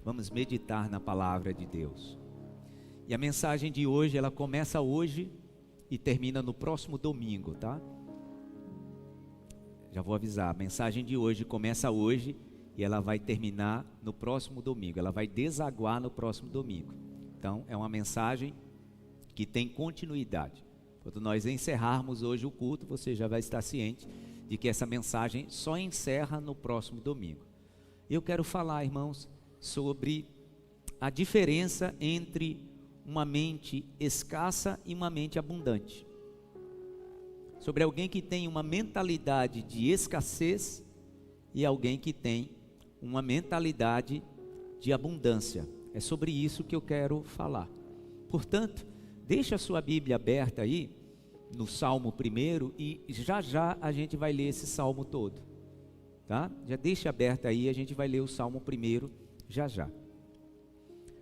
Vamos meditar na palavra de Deus. E a mensagem de hoje, ela começa hoje e termina no próximo domingo, tá? Já vou avisar, a mensagem de hoje começa hoje e ela vai terminar no próximo domingo. Ela vai desaguar no próximo domingo. Então, é uma mensagem que tem continuidade. Quando nós encerrarmos hoje o culto, você já vai estar ciente de que essa mensagem só encerra no próximo domingo. Eu quero falar, irmãos, sobre a diferença entre uma mente escassa e uma mente abundante. Sobre alguém que tem uma mentalidade de escassez e alguém que tem uma mentalidade de abundância. É sobre isso que eu quero falar. Portanto, deixa a sua Bíblia aberta aí, no Salmo 1, e já a gente vai ler esse Salmo todo. Tá? Já deixa aberta aí, a gente vai ler o Salmo 1 já.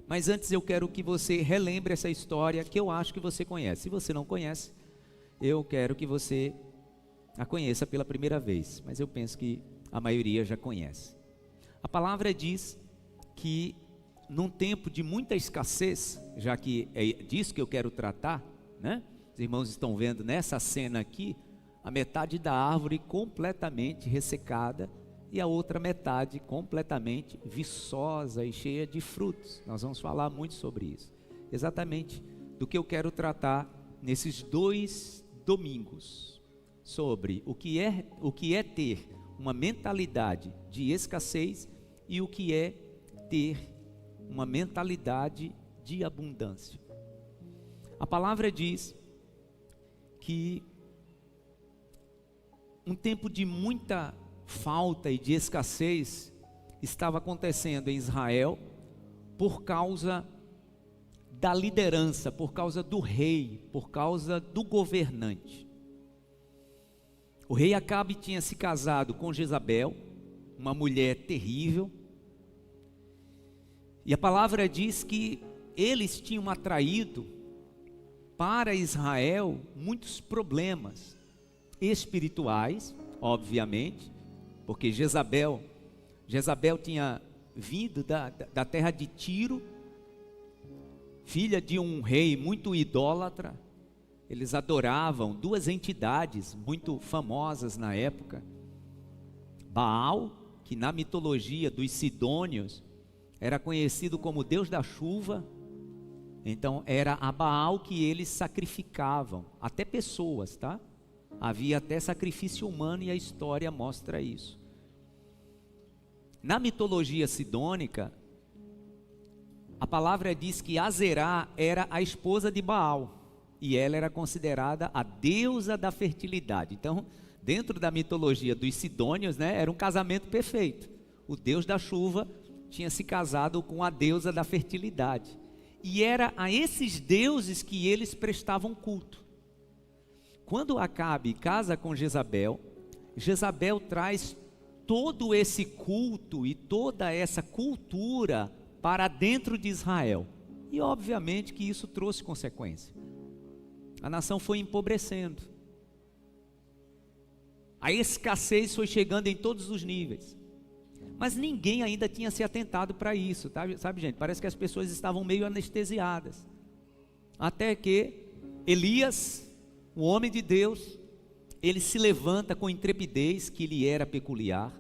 Mas antes eu quero que você relembre essa história que eu acho que você conhece. Se você não conhece, eu quero que você a conheça pela primeira vez. Mas eu penso que a maioria já conhece. A palavra diz que num tempo de muita escassez, já que é disso que eu quero tratar, né? Os irmãos estão vendo nessa cena aqui, a metade da árvore completamente ressecada e a outra metade completamente viçosa e cheia de frutos. Nós vamos falar muito sobre isso. Exatamente do que eu quero tratar nesses 2 domingos, sobre o que é ter uma mentalidade de escassez e o que é ter uma mentalidade de abundância. A palavra diz que um tempo de muita falta e de escassez estava acontecendo em Israel por causa da liderança, por causa do rei, por causa do governante. O rei Acabe tinha se casado com Jezabel, uma mulher terrível, e a palavra diz que eles tinham atraído para Israel muitos problemas espirituais, obviamente, porque Jezabel tinha vindo da terra de Tiro, filha de um rei muito idólatra. Eles adoravam 2 entidades muito famosas na época. Baal, que na mitologia dos sidônios era conhecido como Deus da chuva. Então era a Baal que eles sacrificavam, até pessoas, tá? Havia até sacrifício humano e a história mostra isso. Na mitologia sidônica, a palavra diz que Azerá era a esposa de Baal e ela era considerada a deusa da fertilidade. Então, dentro da mitologia dos sidônios, né, era um casamento perfeito. O deus da chuva tinha se casado com a deusa da fertilidade. E era a esses deuses que eles prestavam culto. Quando Acabe casa com Jezabel, Jezabel traz todo esse culto e toda essa cultura para dentro de Israel. E obviamente que isso trouxe consequência. A nação foi empobrecendo. A escassez foi chegando em todos os níveis. Mas ninguém ainda tinha se atentado para isso, tá? Sabe, gente? Parece que as pessoas estavam meio anestesiadas. Até que Elias, o homem de Deus, ele se levanta com intrepidez que lhe era peculiar.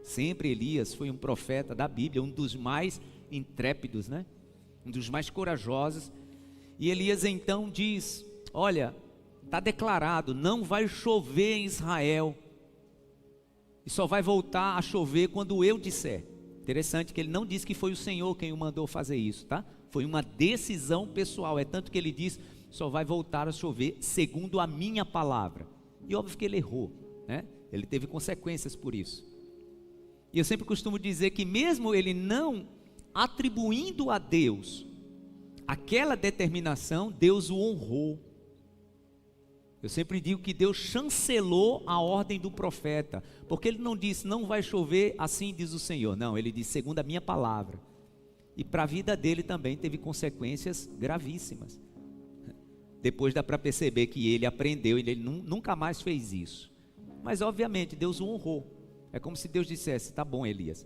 Sempre Elias foi um profeta da Bíblia, um dos mais intrépidos, né? Um dos mais corajosos. E Elias então diz: olha, está declarado, não vai chover em Israel, e só vai voltar a chover quando eu disser. Interessante que ele não disse que foi o Senhor quem o mandou fazer isso, tá? Foi uma decisão pessoal, é tanto que ele diz, só vai voltar a chover segundo a minha palavra. E óbvio que ele errou, né? Ele teve consequências por isso. E eu sempre costumo dizer que mesmo ele não atribuindo a Deus aquela determinação, Deus o honrou. Eu sempre digo que Deus chancelou a ordem do profeta, porque ele não disse, não vai chover, assim diz o Senhor. Não, ele disse, segundo a minha palavra. E para a vida dele também teve consequências gravíssimas. Depois dá para perceber que ele aprendeu, ele nunca mais fez isso. Mas obviamente Deus o honrou. É como se Deus dissesse, tá bom, Elias,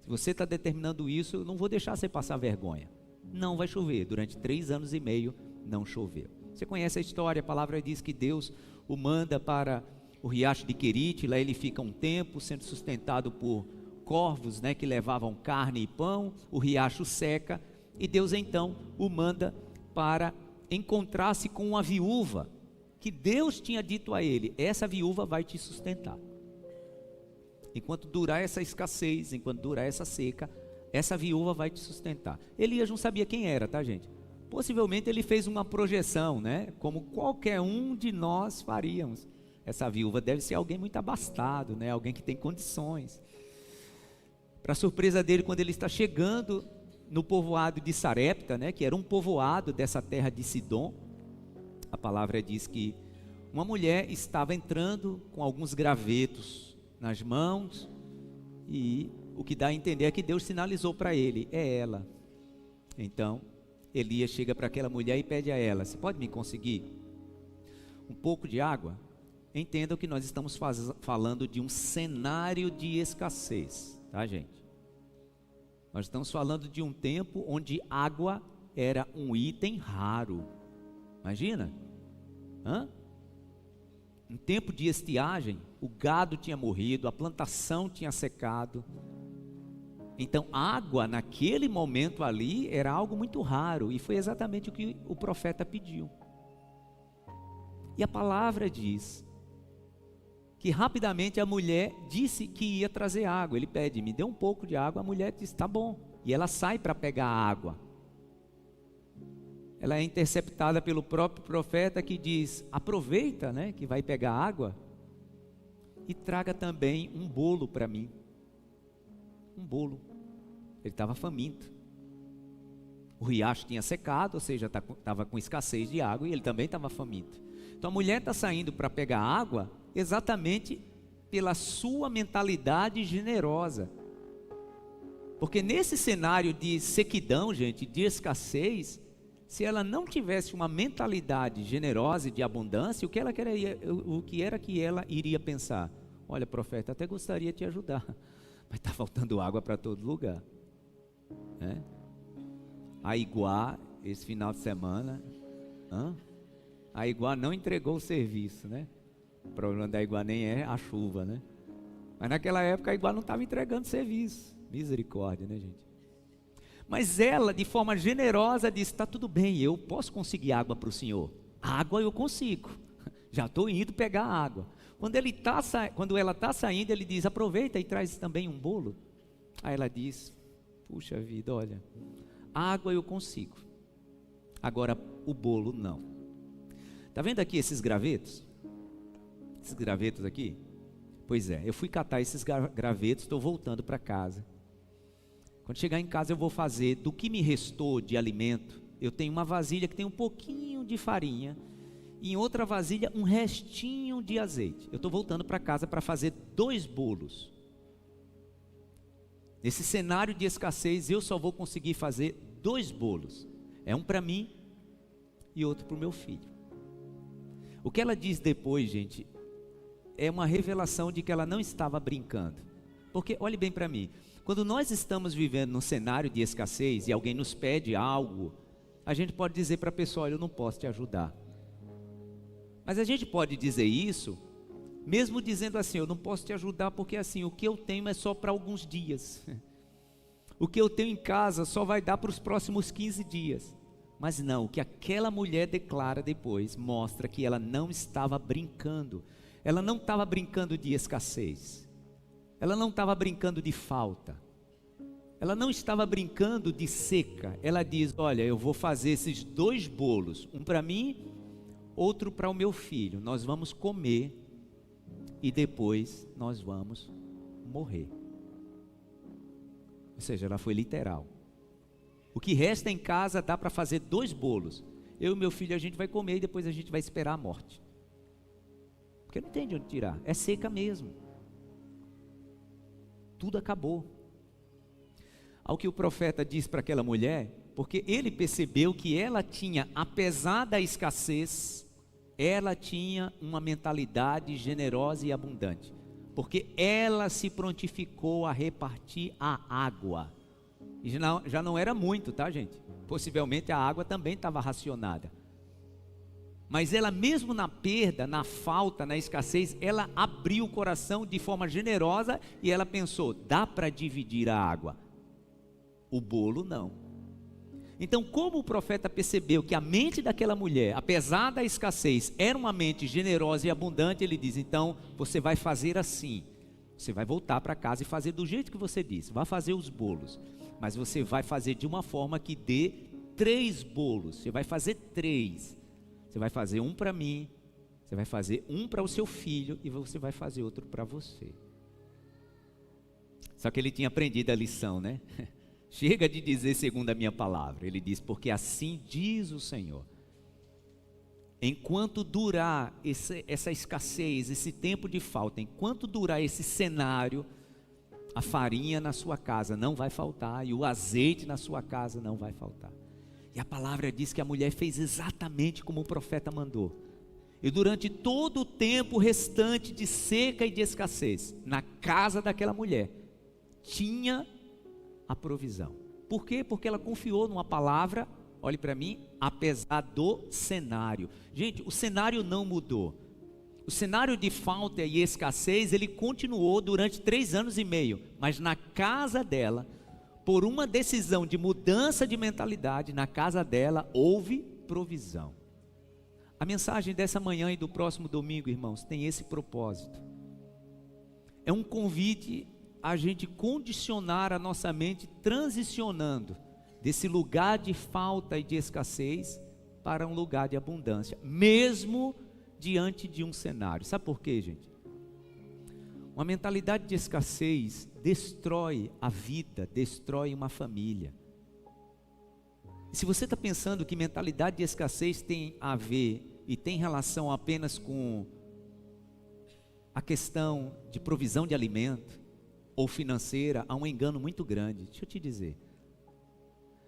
você está determinando isso, eu não vou deixar você passar vergonha. Não vai chover. Durante 3 anos e meio não choveu. Você conhece a história, a palavra diz que Deus o manda para o riacho de Querite, lá ele fica um tempo sendo sustentado por corvos, né, que levavam carne e pão, o riacho seca, e Deus então o manda para encontrar-se com uma viúva, que Deus tinha dito a ele, essa viúva vai te sustentar. Enquanto durar essa escassez, enquanto durar essa seca, essa viúva vai te sustentar. Elias não sabia quem era, tá, gente? Possivelmente ele fez uma projeção, né? Como qualquer um de nós faríamos. Essa viúva deve ser alguém muito abastado, né? Alguém que tem condições. Para surpresa dele, quando ele está chegando no povoado de Sarepta, né? Que era um povoado dessa terra de Sidom, a palavra diz que uma mulher estava entrando com alguns gravetos nas mãos, e o que dá a entender é que Deus sinalizou para ele, é ela. Então Elias chega para aquela mulher e pede a ela, você pode me conseguir um pouco de água? Entendam que nós estamos falando de um cenário de escassez, tá, gente? Nós estamos falando de um tempo onde água era um item raro. Imagina, em tempo de estiagem, o gado tinha morrido, a plantação tinha secado. Então, água naquele momento ali era algo muito raro, e foi exatamente o que o profeta pediu. E a palavra diz que rapidamente a mulher disse que ia trazer água. Ele pede, me dê um pouco de água, a mulher diz, tá bom. E ela sai para pegar a água. Ela é interceptada pelo próprio profeta que diz, aproveita, né, que vai pegar água, e traga também um bolo para mim. Um bolo. Ele estava faminto. O riacho tinha secado, ou seja, estava com escassez de água, e ele também estava faminto. Então a mulher está saindo para pegar água exatamente pela sua mentalidade generosa. Porque nesse cenário de sequidão, gente, de escassez, se ela não tivesse uma mentalidade generosa e de abundância, o que era que ela iria pensar? Olha, profeta, até gostaria de te ajudar, mas está faltando água para todo lugar, né? A Iguá, esse final de semana, a Iguá não entregou o serviço, né? O problema da Iguá nem é a chuva, né? Mas naquela época a Iguá não estava entregando serviço. Misericórdia, né, gente? Mas ela, de forma generosa, disse, está tudo bem, eu posso conseguir água para o senhor. Água eu consigo, já estou indo pegar água. Quando ela está saindo, ele diz, aproveita e traz também um bolo. Aí ela diz, puxa vida, olha, água eu consigo, agora o bolo não. Está vendo aqui esses gravetos? Esses gravetos aqui? Pois é, eu fui catar esses gravetos, estou voltando para casa. Quando chegar em casa eu vou fazer, do que me restou de alimento, eu tenho uma vasilha que tem um pouquinho de farinha, e em outra vasilha um restinho de azeite. Eu estou voltando para casa para fazer 2 bolos. Nesse cenário de escassez, eu só vou conseguir fazer 2 bolos. É um para mim e outro para o meu filho. O que ela diz depois, gente, é uma revelação de que ela não estava brincando. Porque, olhe bem para mim, quando nós estamos vivendo num cenário de escassez e alguém nos pede algo, a gente pode dizer para a pessoa, olha, eu não posso te ajudar. Mas a gente pode dizer isso, mesmo dizendo assim, eu não posso te ajudar porque assim, o que eu tenho é só para alguns dias. O que eu tenho em casa só vai dar para os próximos 15 dias. Mas não, o que aquela mulher declara depois, mostra que ela não estava brincando. Ela não estava brincando de escassez. Ela não estava brincando de falta. Ela não estava brincando de seca. Ela diz, olha, eu vou fazer esses 2 bolos, um para mim, outro para o meu filho. Nós vamos comer e depois nós vamos morrer. Ou seja, ela foi literal. O que resta em casa dá para fazer 2 bolos. Eu e meu filho, a gente vai comer e depois a gente vai esperar a morte. Porque não tem de onde tirar, é seca mesmo. Tudo acabou. Ao que o profeta diz para aquela mulher, porque ele percebeu que ela tinha, apesar da escassez, ela tinha uma mentalidade generosa e abundante. porque ela se prontificou a repartir a água. E já não era muito, tá, gente? Possivelmente a água também estava racionada. Mas ela, mesmo na perda, na falta, na escassez, ela abriu o coração de forma generosa e ela pensou: dá para dividir a água, o bolo não. Então, como o profeta percebeu que a mente daquela mulher, apesar da escassez, era uma mente generosa e abundante, ele diz: então você vai fazer assim, você vai voltar para casa e fazer do jeito que você disse, vai fazer os bolos, mas você vai fazer de uma forma que dê 3 bolos, você vai fazer 3. Você vai fazer um para mim, você vai fazer um para o seu filho e você vai fazer outro para você. Só que ele tinha aprendido a lição, né? Chega de dizer segundo a minha palavra. Ele diz: porque assim diz o Senhor. Enquanto durar essa escassez, esse tempo de falta, enquanto durar esse cenário, a farinha na sua casa não vai faltar e o azeite na sua casa não vai faltar. E a palavra diz que a mulher fez exatamente como o profeta mandou. E durante todo o tempo restante de seca e de escassez, na casa daquela mulher, tinha a provisão. Por quê? Porque ela confiou numa palavra, olhe para mim, apesar do cenário. Gente, o cenário não mudou. O cenário de falta e escassez, ele continuou durante 3 anos e meio. Mas na casa dela, por uma decisão de mudança de mentalidade, na casa dela houve provisão. A mensagem dessa manhã e do próximo domingo, irmãos, tem esse propósito. É um convite a gente condicionar a nossa mente, transicionando desse lugar de falta e de escassez para um lugar de abundância, mesmo diante de um cenário. Sabe por quê, gente? Uma mentalidade de escassez destrói a vida, destrói uma família. E se você está pensando que mentalidade de escassez tem a ver e tem relação apenas com a questão de provisão de alimento ou financeira, há um engano muito grande. Deixa eu te dizer,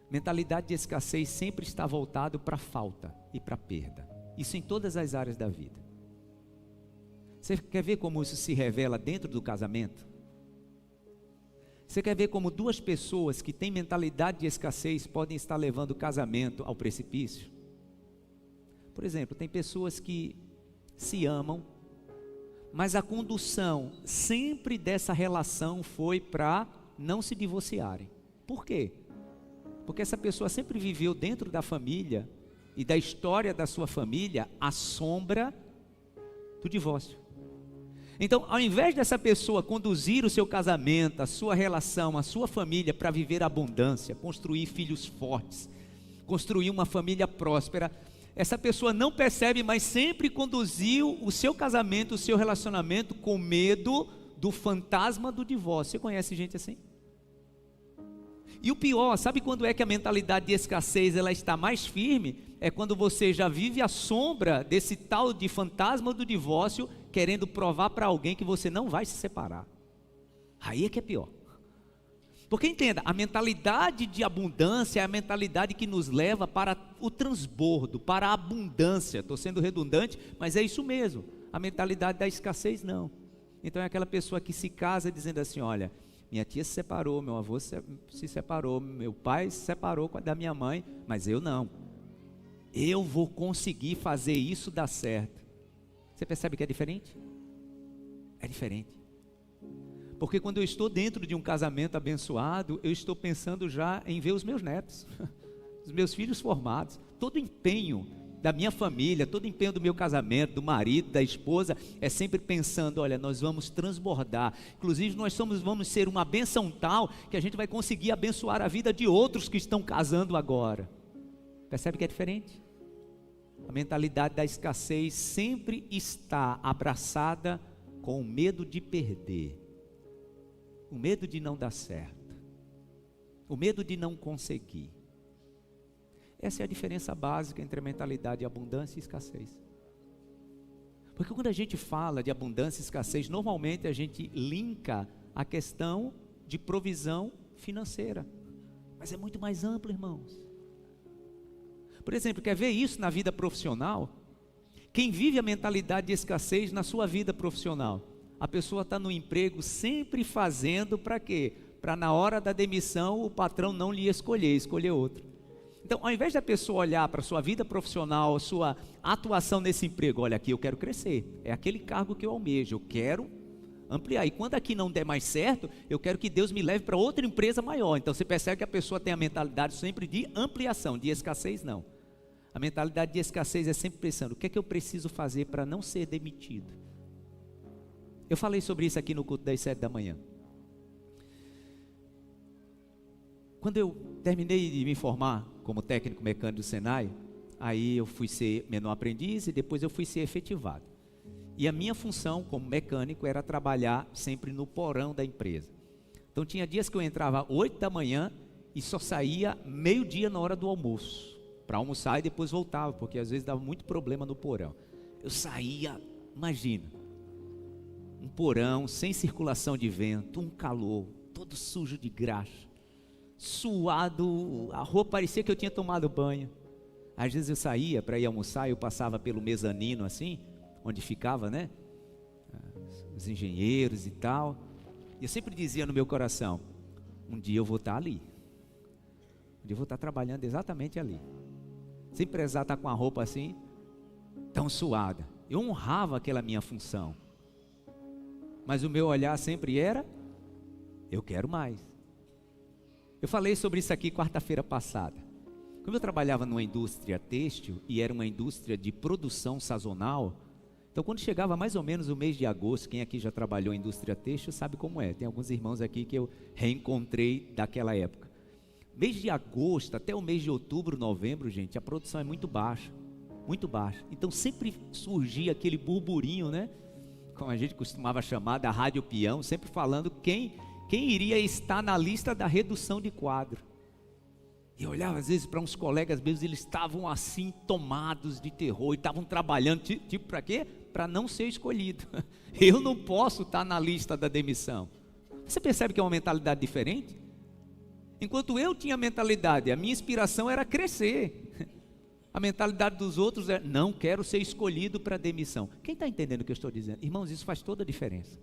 mentalidade de escassez sempre está voltado para a falta e para a perda. Isso em todas as áreas da vida. Você quer ver como isso se revela dentro do casamento? Você quer ver como 2 pessoas que têm mentalidade de escassez podem estar levando o casamento ao precipício? Por exemplo, tem pessoas que se amam, mas a condução sempre dessa relação foi para não se divorciarem. Por quê? Porque essa pessoa sempre viveu dentro da família e da história da sua família a sombra do divórcio. Então, ao invés dessa pessoa conduzir o seu casamento, a sua relação, a sua família para viver a abundância, construir filhos fortes, construir uma família próspera, essa pessoa não percebe, mas sempre conduziu o seu casamento, o seu relacionamento com medo do fantasma do divórcio. Você conhece gente assim? E o pior, sabe quando é que a mentalidade de escassez ela está mais firme? É quando você já vive a sombra desse tal de fantasma do divórcio, querendo provar para alguém que você não vai se separar. Aí é que é pior. Porque entenda, a mentalidade de abundância é a mentalidade que nos leva para o transbordo, para a abundância. Estou sendo redundante, mas é isso mesmo. A mentalidade da escassez não. Então é aquela pessoa que se casa dizendo assim: olha, minha tia se separou, meu avô se separou, meu pai se separou da minha mãe, mas eu não. Eu vou conseguir fazer isso dar certo. Você percebe que é diferente? É diferente. Porque quando eu estou dentro de um casamento abençoado, eu estou pensando já em ver os meus netos, os meus filhos formados. Todo empenho da minha família, todo empenho do meu casamento, do marido, da esposa, é sempre pensando: olha, nós vamos transbordar. Inclusive nós vamos ser uma bênção tal, que a gente vai conseguir abençoar a vida de outros que estão casando agora. Percebe que é diferente? A mentalidade da escassez sempre está abraçada com o medo de perder, o medo de não dar certo, o medo de não conseguir. Essa é a diferença básica entre a mentalidade de abundância e escassez. Porque quando a gente fala de abundância e escassez, normalmente a gente linka a questão de provisão financeira. Mas é muito mais amplo, irmãos. Por exemplo, quer ver isso na vida profissional? Quem vive a mentalidade de escassez na sua vida profissional? a pessoa está no emprego sempre fazendo para quê? Para na hora da demissão o patrão não lhe escolher outro. Então, ao invés da pessoa olhar para a sua vida profissional, a sua atuação nesse emprego, olha, aqui eu quero crescer, é aquele cargo que eu almejo, eu quero ampliar. E quando aqui não der mais certo, eu quero que Deus me leve para outra empresa maior. Então você percebe que a pessoa tem a mentalidade sempre de ampliação, de escassez não. A mentalidade de escassez é sempre pensando, o que é que eu preciso fazer para não ser demitido? Eu falei sobre isso aqui no culto das 7 da manhã. Quando eu terminei de me formar como técnico mecânico do Senai, aí eu fui ser menor aprendiz e depois eu fui ser efetivado. E a minha função como mecânico era trabalhar sempre no porão da empresa. Então tinha dias que eu entrava 8 da manhã e só saía meio-dia na hora do almoço, para almoçar e depois voltava, porque às vezes dava muito problema no porão. Eu saía, imagina, um porão sem circulação de vento, um calor, todo sujo de graxa, suado, a roupa parecia que eu tinha tomado banho. Às vezes eu saía para ir almoçar, eu passava pelo mezanino assim, onde ficava, né, os engenheiros e tal, e eu sempre dizia no meu coração, um dia eu vou estar ali, um dia eu vou estar trabalhando exatamente ali, sem precisar estar com a roupa assim, tão suada. Eu honrava aquela minha função, mas o meu olhar sempre era, eu quero mais. Eu falei sobre isso aqui quarta-feira passada. Como eu trabalhava numa indústria têxtil, e era uma indústria de produção sazonal, então quando chegava mais ou menos o mês de agosto, quem aqui já trabalhou em indústria têxtil sabe como é, tem alguns irmãos aqui que eu reencontrei daquela época. Mês de agosto até o mês de outubro, novembro, gente, a produção é muito baixa, então sempre surgia aquele burburinho, né, como a gente costumava chamar, da rádio peão, sempre falando quem iria estar na lista da redução de quadro. E eu olhava às vezes para uns colegas meus, eles estavam assim tomados de terror, e estavam trabalhando, tipo para quê? Para não ser escolhido. Eu não posso estar na lista da demissão. Você percebe que é uma mentalidade diferente? Enquanto eu tinha mentalidade, a minha inspiração era crescer. A mentalidade dos outros é, não quero ser escolhido para demissão. Quem está entendendo o que eu estou dizendo? Irmãos, isso faz toda a diferença.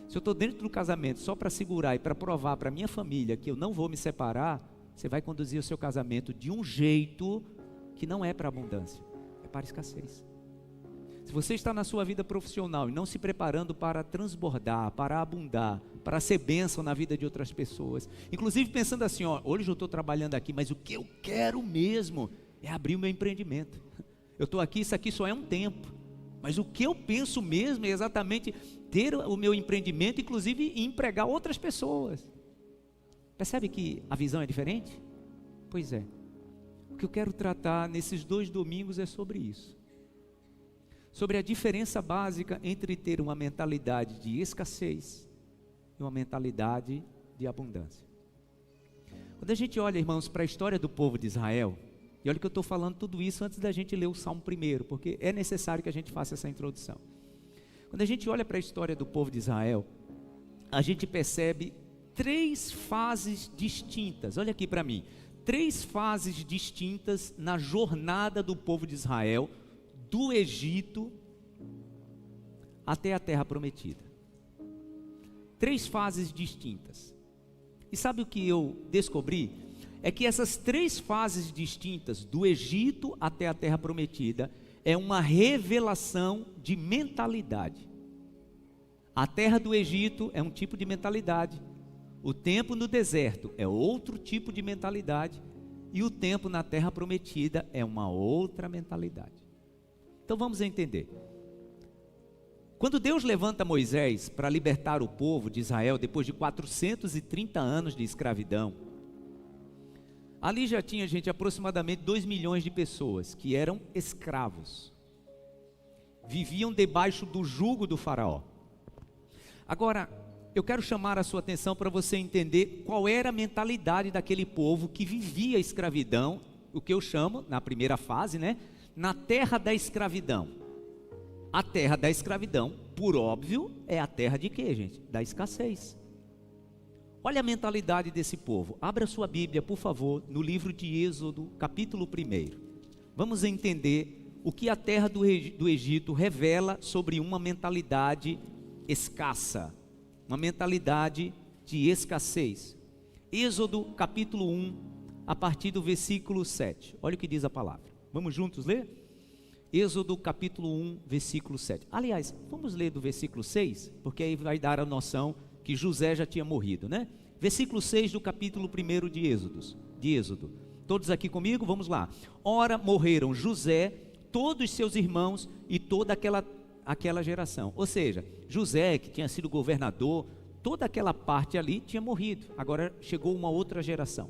Se eu estou dentro do casamento só para segurar e para provar para minha família que eu não vou me separar, você vai conduzir o seu casamento de um jeito que não é para abundância, é para escassez. Se você está na sua vida profissional e não se preparando para transbordar, para abundar, para ser bênção na vida de outras pessoas, inclusive pensando assim, ó, hoje eu estou trabalhando aqui, mas o que eu quero mesmo é abrir o meu empreendimento. Eu estou aqui, isso aqui só é um tempo, mas o que eu penso mesmo é exatamente ter o meu empreendimento, inclusive em empregar outras pessoas. Percebe que a visão é diferente? Pois é. O que eu quero tratar nesses 2 domingos é sobre isso. Sobre a diferença básica entre ter uma mentalidade de escassez e uma mentalidade de abundância. Quando a gente olha, irmãos, para a história do povo de Israel, e olha que eu estou falando tudo isso antes da gente ler o Salmo primeiro, porque é necessário que a gente faça essa introdução. Quando a gente olha para a história do povo de Israel, a gente percebe 3 fases distintas, olha aqui para mim, 3 fases distintas na jornada do povo de Israel, do Egito até a terra prometida. 3 fases distintas. E sabe o que eu descobri? É que essas 3 fases distintas, do Egito até a terra prometida, é uma revelação de mentalidade. A terra do Egito é um tipo de mentalidade, o tempo no deserto é outro tipo de mentalidade, e o tempo na terra prometida é uma outra mentalidade. Então vamos entender. Quando Deus levanta Moisés para libertar o povo de Israel depois de 430 anos de escravidão, ali já tinha, gente, aproximadamente 2 milhões de pessoas que eram escravos, viviam debaixo do jugo do faraó. Agora, eu quero chamar a sua atenção para você entender qual era a mentalidade daquele povo que vivia a escravidão, o que eu chamo, na primeira fase, né, na terra da escravidão. A terra da escravidão, por óbvio, é a terra de quê, gente? Da escassez. Olha a mentalidade desse povo. Abra sua Bíblia, por favor, no livro de Êxodo, capítulo 1. Vamos entender o que a terra do Egito revela sobre uma mentalidade escassa, uma mentalidade de escassez. Êxodo capítulo 1, a partir do versículo 7. Olha o que diz a palavra. Vamos juntos ler? Êxodo capítulo 1, versículo 7. Aliás, vamos ler do versículo 6, porque aí vai dar a noção que José já tinha morrido, né? Versículo 6 do capítulo 1 de Êxodo. Todos aqui comigo? Vamos lá. Ora, morreram José, todos seus irmãos e toda aquela geração. Ou seja, José, que tinha sido governador, toda aquela parte ali tinha morrido. Agora chegou uma outra geração.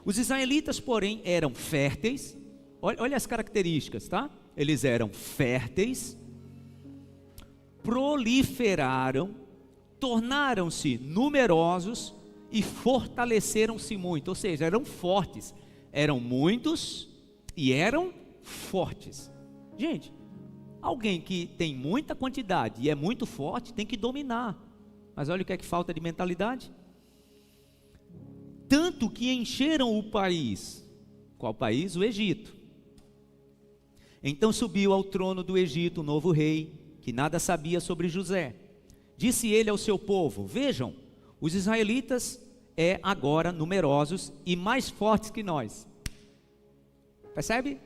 Os israelitas, porém, eram férteis. Olha as características, tá? Eles eram férteis, proliferaram, tornaram-se numerosos e fortaleceram-se muito. Ou seja, eram fortes. Eram muitos e eram fortes. Gente, alguém que tem muita quantidade e é muito forte tem que dominar. Mas olha o que é que falta de mentalidade. Tanto que encheram o país. Qual país? O Egito. Então subiu ao trono do Egito um novo rei, que nada sabia sobre José. Disse ele ao seu povo: vejam, os israelitas agora numerosos e mais fortes que nós. Percebe?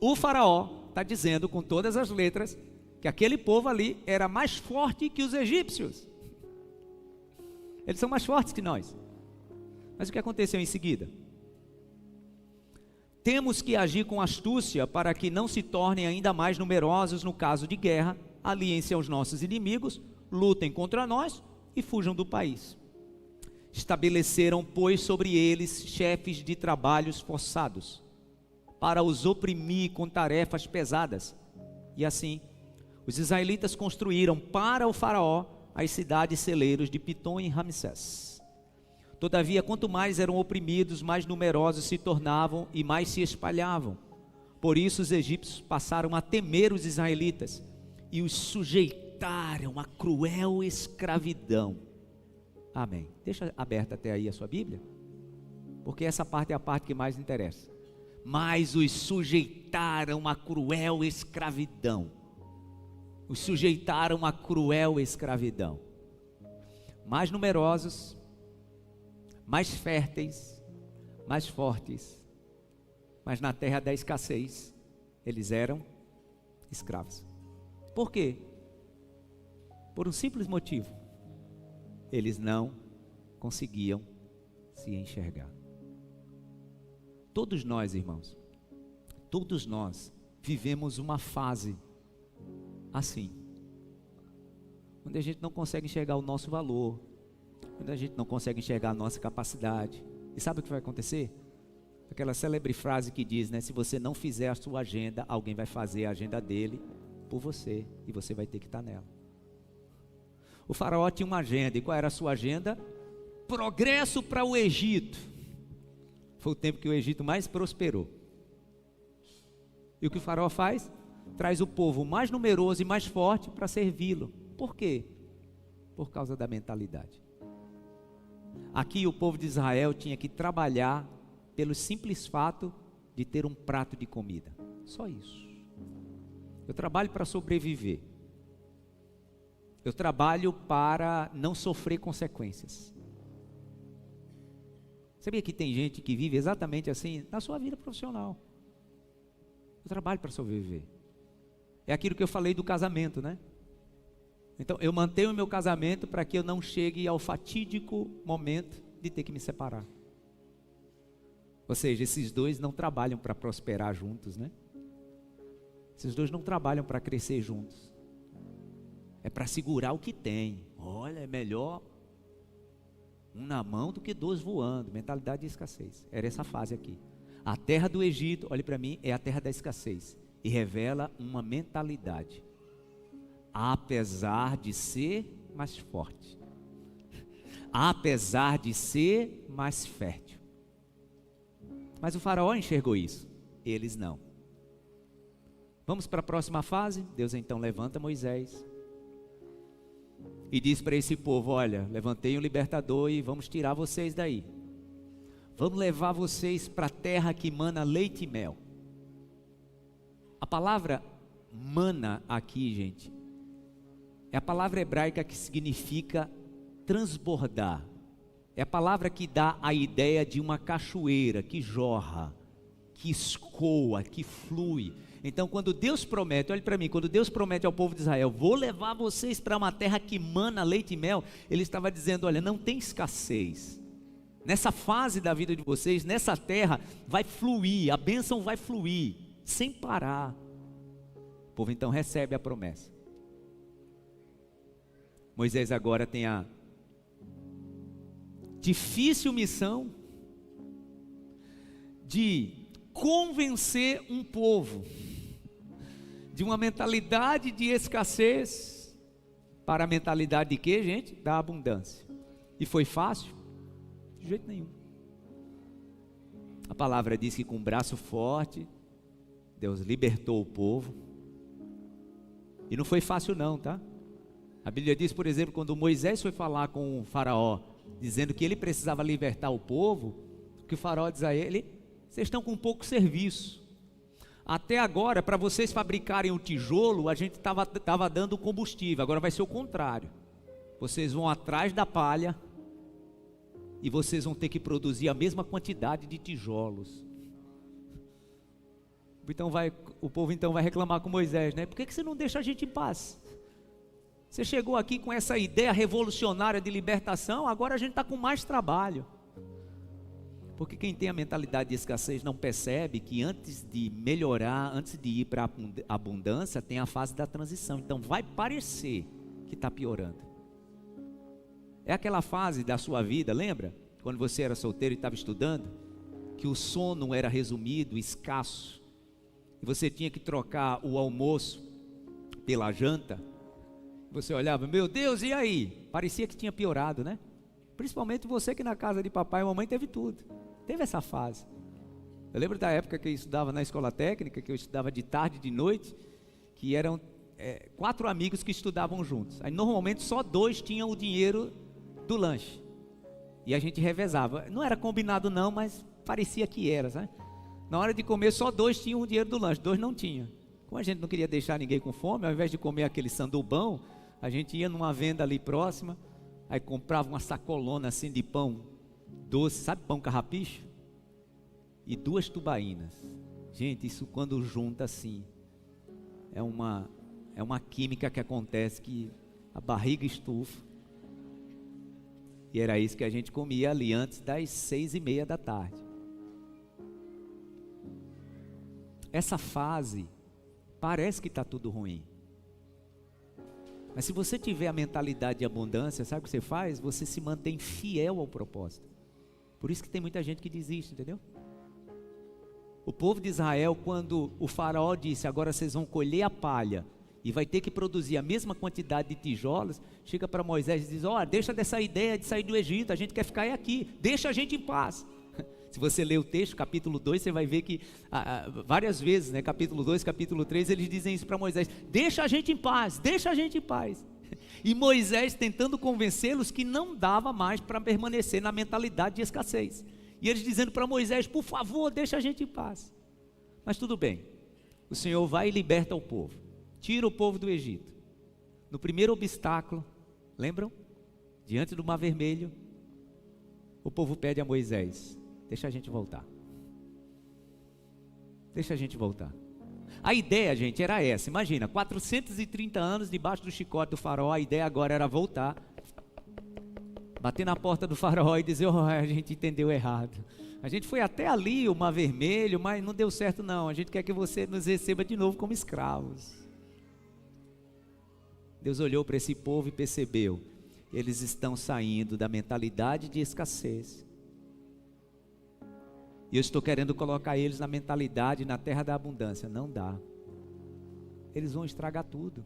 O faraó está dizendo com todas as letras que aquele povo ali era mais forte que os egípcios. Eles são mais fortes que nós. Mas o que aconteceu em seguida? Temos que agir com astúcia para que não se tornem ainda mais numerosos no caso de guerra, aliem-se aos nossos inimigos, lutem contra nós e fujam do país. Estabeleceram, pois, sobre eles chefes de trabalhos forçados, para os oprimir com tarefas pesadas. E assim, os israelitas construíram para o faraó as cidades celeiros de Pitom e Ramsés. Todavia, quanto mais eram oprimidos, mais numerosos se tornavam e mais se espalhavam. Por isso os egípcios passaram a temer os israelitas e os sujeitaram a cruel escravidão. Amém. Deixa aberta até aí a sua Bíblia, porque essa parte é a parte que mais interessa. Mas os sujeitaram a cruel escravidão. Os sujeitaram a cruel escravidão. Mais numerosos, mais férteis, mais fortes, mas na terra da escassez, eles eram escravos. Por quê? Por um simples motivo: eles não conseguiam se enxergar. Todos nós, irmãos, todos nós vivemos uma fase assim, onde a gente não consegue enxergar o nosso valor, quando a gente não consegue enxergar a nossa capacidade. E sabe o que vai acontecer? Aquela célebre frase que diz, né? Se você não fizer a sua agenda, alguém vai fazer a agenda dele por você, e você vai ter que estar nela. O faraó tinha uma agenda, e qual era a sua agenda? Progresso para o Egito. Foi o tempo que o Egito mais prosperou. E o que o faraó faz? Traz o povo mais numeroso e mais forte para servi-lo. Por quê? Por causa da mentalidade. Aqui o povo de Israel tinha que trabalhar pelo simples fato de ter um prato de comida. Só isso. Eu trabalho para sobreviver. Eu trabalho para não sofrer consequências. Sabia que tem gente que vive exatamente assim na sua vida profissional? Eu trabalho para sobreviver. É aquilo que eu falei do casamento, né? Então, eu mantenho o meu casamento para que eu não chegue ao fatídico momento de ter que me separar. Ou seja, esses dois não trabalham para prosperar juntos, né? Esses dois não trabalham para crescer juntos. É para segurar o que tem. Olha, é melhor um na mão do que dois voando. Mentalidade de escassez. Era essa fase aqui. A terra do Egito, olhe para mim, é a terra da escassez. E revela uma mentalidade. Apesar de ser mais forte. Apesar de ser mais fértil. Mas o faraó enxergou isso. Eles não. Vamos para a próxima fase? Deus então levanta Moisés e diz para esse povo: olha, levantei um libertador e vamos tirar vocês daí. Vamos levar vocês para a terra que mana leite e mel. A palavra mana aqui, gente, é a palavra hebraica que significa transbordar. É a palavra que dá a ideia de uma cachoeira que jorra, que escoa, que flui. Então, quando Deus promete, olhe para mim, quando Deus promete ao povo de Israel, vou levar vocês para uma terra que mana leite e mel, Ele estava dizendo, olha, não tem escassez. Nessa fase da vida de vocês, nessa terra, vai fluir, a bênção vai fluir, sem parar. O povo então recebe a promessa. Moisés agora tem a difícil missão de convencer um povo de uma mentalidade de escassez para a mentalidade de quê, gente? Da abundância. E foi fácil? De jeito nenhum. A palavra diz que com um braço forte Deus libertou o povo. E não foi fácil não, tá? A Bíblia diz, por exemplo, quando Moisés foi falar com o faraó, dizendo que ele precisava libertar o povo, que o faraó diz a ele, vocês estão com pouco serviço. Até agora, para vocês fabricarem o tijolo, a gente estava dando combustível, agora vai ser o contrário. Vocês vão atrás da palha e vocês vão ter que produzir a mesma quantidade de tijolos. Então o povo então vai reclamar com Moisés, né? Por que você não deixa a gente em paz? Você chegou aqui com essa ideia revolucionária de libertação, agora a gente está com mais trabalho. Porque quem tem a mentalidade de escassez não percebe que antes de melhorar, antes de ir para a abundância, tem a fase da transição. Então vai parecer que está piorando. É aquela fase da sua vida, lembra? Quando você era solteiro e estava estudando, que o sono era resumido, escasso, e você tinha que trocar o almoço pela janta. Você olhava, meu Deus, e aí? Parecia que tinha piorado, né? Principalmente você que na casa de papai e mamãe teve tudo. Teve essa fase. Eu lembro da época que eu estudava na escola técnica, que eu estudava de tarde e de noite, que eram 4 amigos que estudavam juntos. Aí normalmente só 2 tinham o dinheiro do lanche. E a gente revezava. Não era combinado não, mas parecia que era, sabe? Na hora de comer só 2 tinham o dinheiro do lanche, 2 não tinham. Como a gente não queria deixar ninguém com fome, ao invés de comer aquele sandubão, a gente ia numa venda ali próxima, aí comprava uma sacolona assim de pão doce, sabe pão carrapicho? E 2 tubaínas. Gente, isso quando junta assim, é uma química que acontece que a barriga estufa. E era isso que a gente comia ali antes das 6:30 da tarde. Essa fase parece que está tudo ruim. Mas se você tiver a mentalidade de abundância, sabe o que você faz? Você se mantém fiel ao propósito. Por isso que tem muita gente que desiste, entendeu? O povo de Israel, quando o faraó disse, agora vocês vão colher a palha e vai ter que produzir a mesma quantidade de tijolos, chega para Moisés e diz, deixa dessa ideia de sair do Egito, a gente quer ficar aqui, deixa a gente em paz. Se você ler o texto, capítulo 2, você vai ver que várias vezes, né, capítulo 2, capítulo 3, eles dizem isso para Moisés, deixa a gente em paz, deixa a gente em paz. E Moisés tentando convencê-los que não dava mais para permanecer na mentalidade de escassez. E eles dizendo para Moisés, por favor, deixa a gente em paz. Mas tudo bem, o Senhor vai e liberta o povo, tira o povo do Egito. No primeiro obstáculo, lembram? Diante do Mar Vermelho, o povo pede a Moisés, deixa a gente voltar. Deixa a gente voltar. A ideia, gente, era essa. Imagina, 430 anos debaixo do chicote do faraó. A ideia agora era voltar, bater na porta do faraó e dizer, a gente entendeu errado. A gente foi até ali, o Mar Vermelho, mas não deu certo não. A gente quer que você nos receba de novo como escravos. Deus olhou para esse povo e percebeu, eles estão saindo da mentalidade de escassez. E eu estou querendo colocar eles na mentalidade, na terra da abundância. Não dá. Eles vão estragar tudo.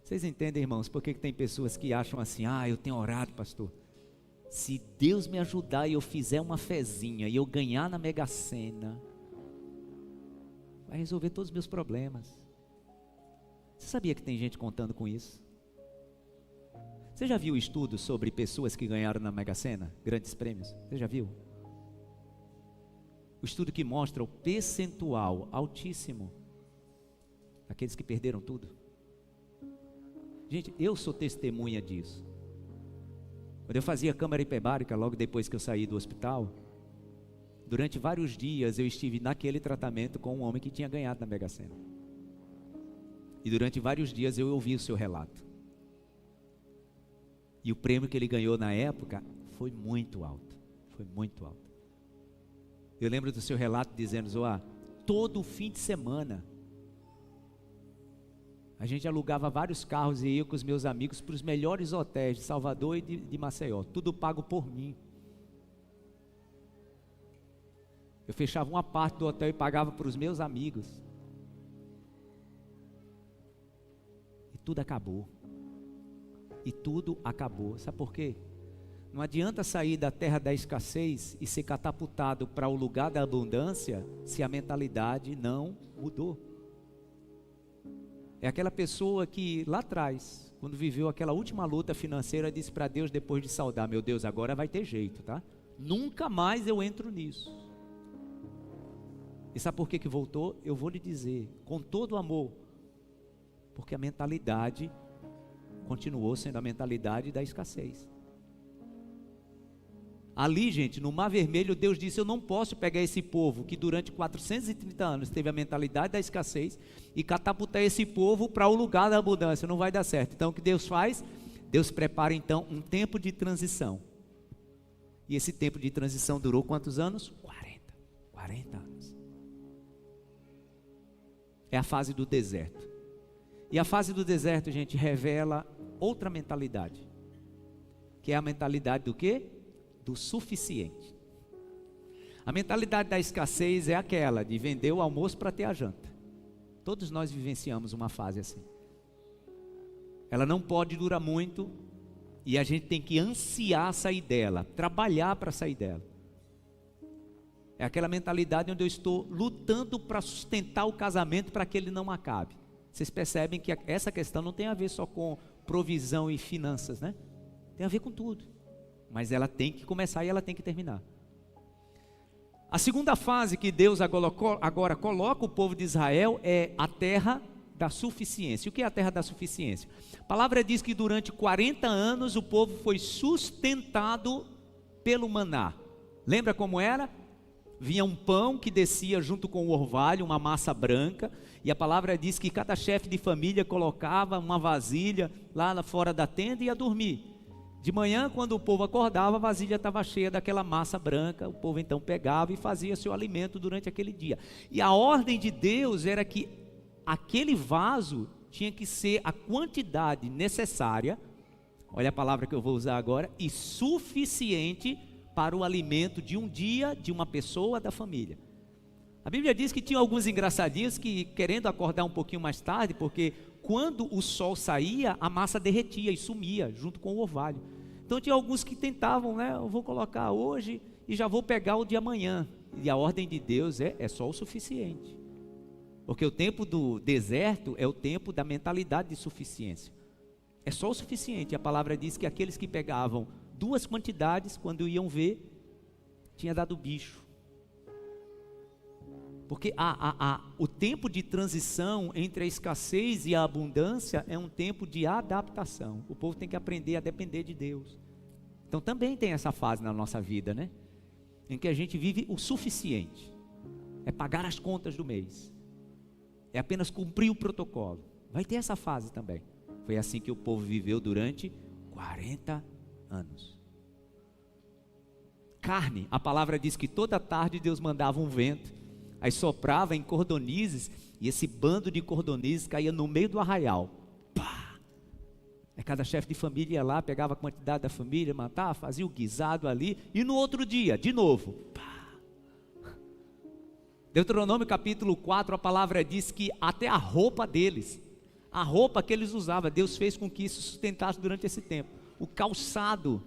Vocês entendem, irmãos, por que tem pessoas que acham assim, eu tenho orado, pastor. Se Deus me ajudar e eu fizer uma fezinha e eu ganhar na Mega Sena, vai resolver todos os meus problemas. Você sabia que tem gente contando com isso? Você já viu estudos sobre pessoas que ganharam na Mega Sena, grandes prêmios? Você já viu? O estudo que mostra o percentual altíssimo daqueles que perderam tudo. Gente, eu sou testemunha disso. Quando eu fazia câmara hiperbárica, logo depois que eu saí do hospital, durante vários dias eu estive naquele tratamento com um homem que tinha ganhado na Mega Sena. E durante vários dias eu ouvi o seu relato. E o prêmio que ele ganhou na época foi muito alto. Foi muito alto. Eu lembro do seu relato dizendo, Zoá, todo fim de semana, a gente alugava vários carros e ia com os meus amigos para os melhores hotéis de Salvador e de Maceió. Tudo pago por mim. Eu fechava uma parte do hotel e pagava para os meus amigos. E tudo acabou. E tudo acabou. Sabe por quê? Não adianta sair da terra da escassez e ser catapultado para o lugar da abundância se a mentalidade não mudou. É aquela pessoa que lá atrás, quando viveu aquela última luta financeira, disse para Deus depois de saudar, meu Deus, agora vai ter jeito, tá? Nunca mais eu entro nisso. E sabe por que voltou? Eu vou lhe dizer, com todo amor, porque a mentalidade continuou sendo a mentalidade da escassez. Ali, gente, no Mar Vermelho, Deus disse, eu não posso pegar esse povo que durante 430 anos teve a mentalidade da escassez e catapultar esse povo para o lugar da abundância, não vai dar certo. Então o que Deus faz? Deus prepara então um tempo de transição. E esse tempo de transição durou quantos anos? 40 anos. É a fase do deserto. E a fase do deserto, gente, revela outra mentalidade. Que é a mentalidade do quê? Do suficiente. A mentalidade da escassez é aquela de vender o almoço para ter a janta. Todos nós vivenciamos uma fase assim. Ela não pode durar muito e a gente tem que ansiar sair dela, trabalhar para sair dela. É aquela mentalidade onde eu estou lutando para sustentar o casamento para que ele não acabe. Vocês percebem que essa questão não tem a ver só com provisão e finanças, né? Tem a ver com tudo. Mas ela tem que começar e ela tem que terminar. A segunda fase que Deus agora coloca o povo de Israel é a terra da suficiência. O que é a terra da suficiência? A palavra diz que durante 40 anos o povo foi sustentado pelo maná. Lembra como era? Vinha um pão que descia junto com o orvalho, uma massa branca, e a palavra diz que cada chefe de família colocava uma vasilha lá fora da tenda e ia dormir. De manhã, quando o povo acordava, a vasilha estava cheia daquela massa branca, o povo então pegava e fazia seu alimento durante aquele dia. E a ordem de Deus era que aquele vaso tinha que ser a quantidade necessária, olha a palavra que eu vou usar agora, e suficiente para o alimento de um dia, de uma pessoa, da família. A Bíblia diz que tinha alguns engraçadinhos que, querendo acordar um pouquinho mais tarde, porque quando o sol saía, a massa derretia e sumia, junto com o orvalho. Então tinha alguns que tentavam, né? Eu vou colocar hoje e já vou pegar o de amanhã. E a ordem de Deus é só o suficiente. Porque o tempo do deserto é o tempo da mentalidade de suficiência. É só o suficiente. A palavra diz que aqueles que pegavam duas quantidades, quando iam ver, tinha dado bicho. Porque o tempo de transição entre a escassez e a abundância é um tempo de adaptação. O povo tem que aprender a depender de Deus. Então também tem essa fase na nossa vida, né? Em que a gente vive o suficiente. É pagar as contas do mês. É apenas cumprir o protocolo. Vai ter essa fase também. Foi assim que o povo viveu durante 40 anos. Carne, a palavra diz que toda tarde Deus mandava um vento, aí soprava em cordonizes, e esse bando de cordonizes caía no meio do arraial. Pá! Aí cada chefe de família ia lá, pegava a quantidade da família, matava, fazia o guisado ali, e no outro dia, de novo. Pá! Deuteronômio capítulo 4, a palavra diz que até a roupa deles, a roupa que eles usavam, Deus fez com que isso sustentasse durante esse tempo. O calçado,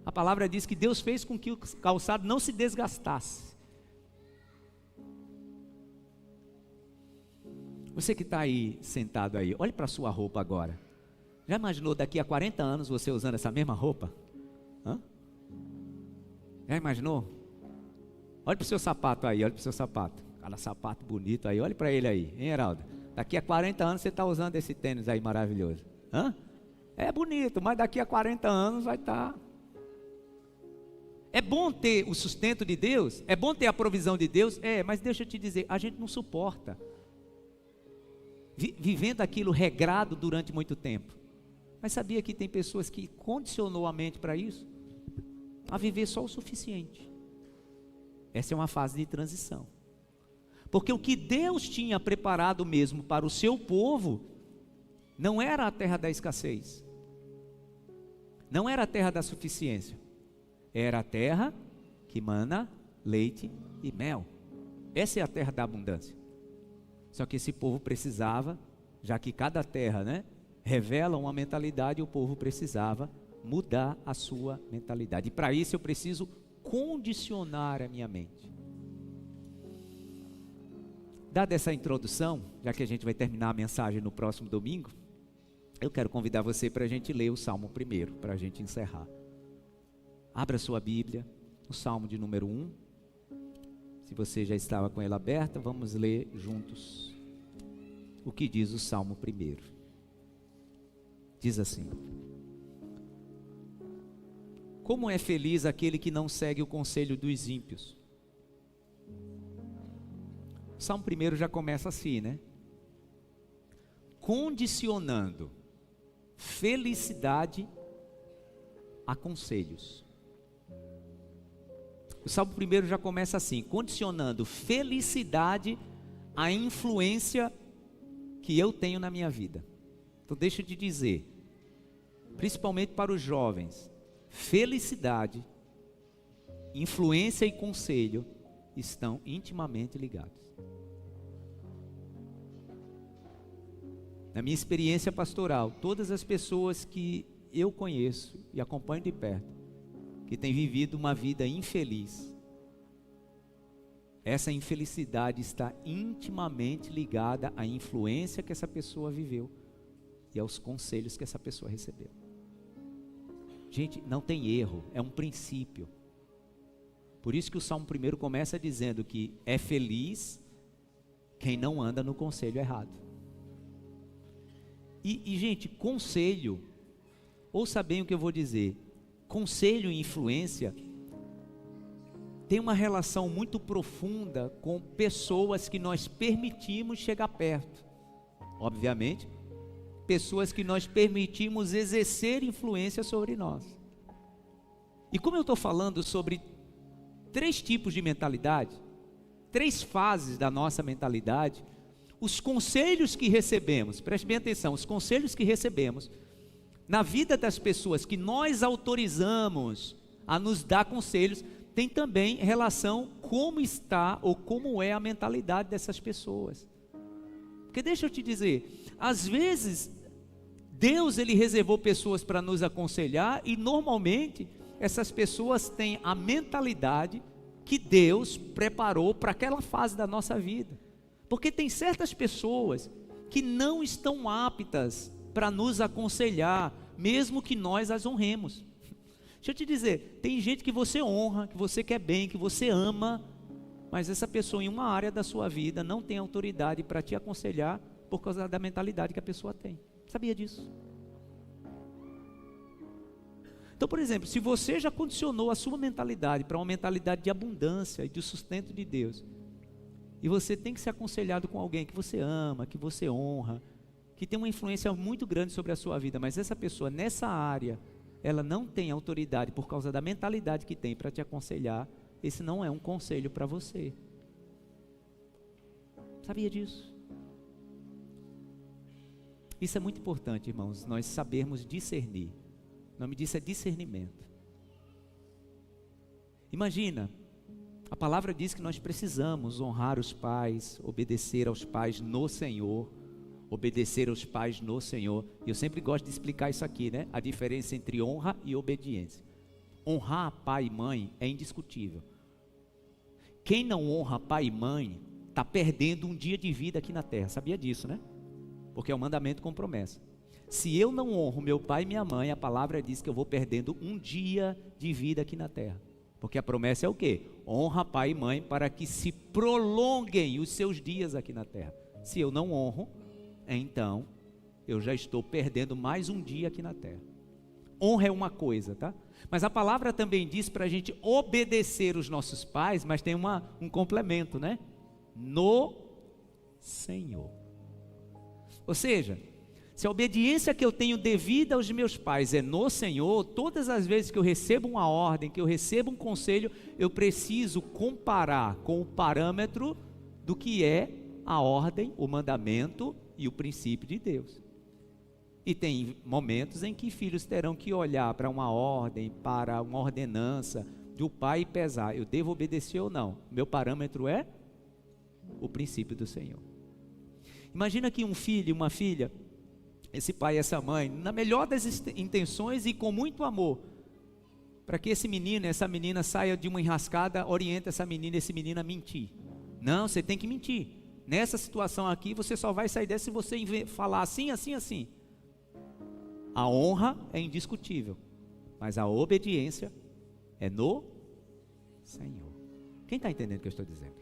a palavra diz que Deus fez com que o calçado não se desgastasse. Você que está aí, sentado aí, olhe para a sua roupa agora. Já imaginou daqui a 40 anos você usando essa mesma roupa? Hã? Já imaginou? Olhe para o seu sapato aí, olhe para o seu sapato. Cada sapato bonito aí, olhe para ele aí, hein, Heraldo? Daqui a 40 anos você está usando esse tênis aí maravilhoso. Hã? É bonito, mas daqui a 40 anos vai estar. É bom ter o sustento de Deus, é bom ter a provisão de Deus, mas deixa eu te dizer, a gente não suporta vivendo aquilo regrado durante muito tempo. Mas sabia que tem pessoas que condicionou a mente para isso? A viver só o suficiente. Essa é uma fase de transição. Porque o que Deus tinha preparado mesmo para o seu povo, não era a terra da escassez, não era a terra da suficiência, era a terra que mana leite e mel. Essa é a terra da abundância. Só que esse povo precisava, já que cada terra, revela uma mentalidade, o povo precisava mudar a sua mentalidade. E para isso eu preciso condicionar a minha mente. Dada essa introdução, já que a gente vai terminar a mensagem no próximo domingo, eu quero convidar você para a gente ler o Salmo primeiro, para a gente encerrar. Abra sua Bíblia, o Salmo de número 1. Se você já estava com ela aberta, vamos ler juntos o que diz o Salmo primeiro. Diz assim: como é feliz aquele que não segue o conselho dos ímpios. O Salmo primeiro já começa assim, condicionando felicidade a conselhos. O Salmo primeiro já começa assim, condicionando felicidade à influência que eu tenho na minha vida. Então deixa eu te dizer, principalmente para os jovens, felicidade, influência e conselho estão intimamente ligados. Na minha experiência pastoral, todas as pessoas que eu conheço e acompanho de perto, que têm vivido uma vida infeliz, essa infelicidade está intimamente ligada à influência que essa pessoa viveu e aos conselhos que essa pessoa recebeu. Gente, não tem erro, é um princípio. Por isso que o Salmo primeiro começa dizendo que é feliz quem não anda no conselho errado. E gente, conselho, ouça bem o que eu vou dizer, conselho e influência tem uma relação muito profunda com pessoas que nós permitimos chegar perto. Obviamente, pessoas que nós permitimos exercer influência sobre nós. E como eu estou falando sobre 3 tipos de mentalidade, 3 fases da nossa mentalidade, os conselhos que recebemos, preste bem atenção, os conselhos que recebemos na vida das pessoas que nós autorizamos a nos dar conselhos, tem também relação como está ou como é a mentalidade dessas pessoas. Porque deixa eu te dizer, às vezes Deus ele reservou pessoas para nos aconselhar e normalmente essas pessoas têm a mentalidade que Deus preparou para aquela fase da nossa vida. Porque tem certas pessoas que não estão aptas para nos aconselhar, mesmo que nós as honremos. Deixa eu te dizer, tem gente que você honra, que você quer bem, que você ama, mas essa pessoa em uma área da sua vida não tem autoridade para te aconselhar por causa da mentalidade que a pessoa tem. Sabia disso? Então, por exemplo, se você já condicionou a sua mentalidade para uma mentalidade de abundância e de sustento de Deus, e você tem que ser aconselhado com alguém que você ama, que você honra, que tem uma influência muito grande sobre a sua vida, mas essa pessoa nessa área, ela não tem autoridade por causa da mentalidade que tem para te aconselhar, esse não é um conselho para você. Sabia disso? Isso é muito importante, irmãos, nós sabermos discernir. O nome disso é discernimento. Imagina, a palavra diz que nós precisamos honrar os pais, obedecer aos pais no Senhor, obedecer aos pais no Senhor. E eu sempre gosto de explicar isso aqui, a diferença entre honra e obediência. Honrar pai e mãe é indiscutível. Quem não honra pai e mãe está perdendo um dia de vida aqui na terra. Sabia disso, Porque é um mandamento com promessa. Se eu não honro meu pai e minha mãe, a palavra diz que eu vou perdendo um dia de vida aqui na terra. Porque a promessa é o quê? Honra pai e mãe para que se prolonguem os seus dias aqui na terra. Se eu não honro, então eu já estou perdendo mais um dia aqui na terra. Honra é uma coisa, tá? Mas a palavra também diz para a gente obedecer os nossos pais, mas tem um complemento, né? No Senhor. Ou seja, se a obediência que eu tenho devida aos meus pais é no Senhor, todas as vezes que eu recebo uma ordem, que eu recebo um conselho, eu preciso comparar com o parâmetro do que é a ordem, o mandamento e o princípio de Deus. E tem momentos em que filhos terão que olhar para uma ordem, para uma ordenança do pai e pesar, eu devo obedecer ou não? Meu parâmetro é o princípio do Senhor. Imagina que um filho e uma filha, esse pai e essa mãe, na melhor das intenções e com muito amor, para que esse menino, essa menina saia de uma enrascada, orienta essa menina e esse menino a mentir. Não, você tem que mentir. Nessa situação aqui, você só vai sair dessa se você falar assim, assim, assim. A honra é indiscutível, mas a obediência é no Senhor. Quem está entendendo o que eu estou dizendo?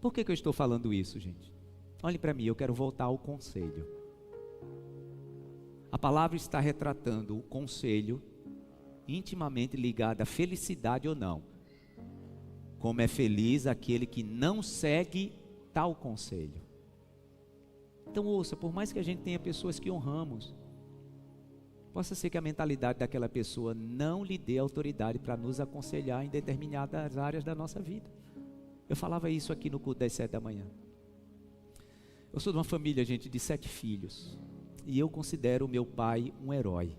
Por que eu estou falando isso, gente? Olhe para mim, eu quero voltar ao conselho. A palavra está retratando o conselho intimamente ligado à felicidade ou não. Como é feliz aquele que não segue tal conselho. Então ouça, por mais que a gente tenha pessoas que honramos, possa ser que a mentalidade daquela pessoa não lhe dê autoridade para nos aconselhar em determinadas áreas da nossa vida. Eu falava isso aqui no culto das 7 da manhã. Eu sou de uma família, gente, de 7 filhos. E eu considero o meu pai um herói.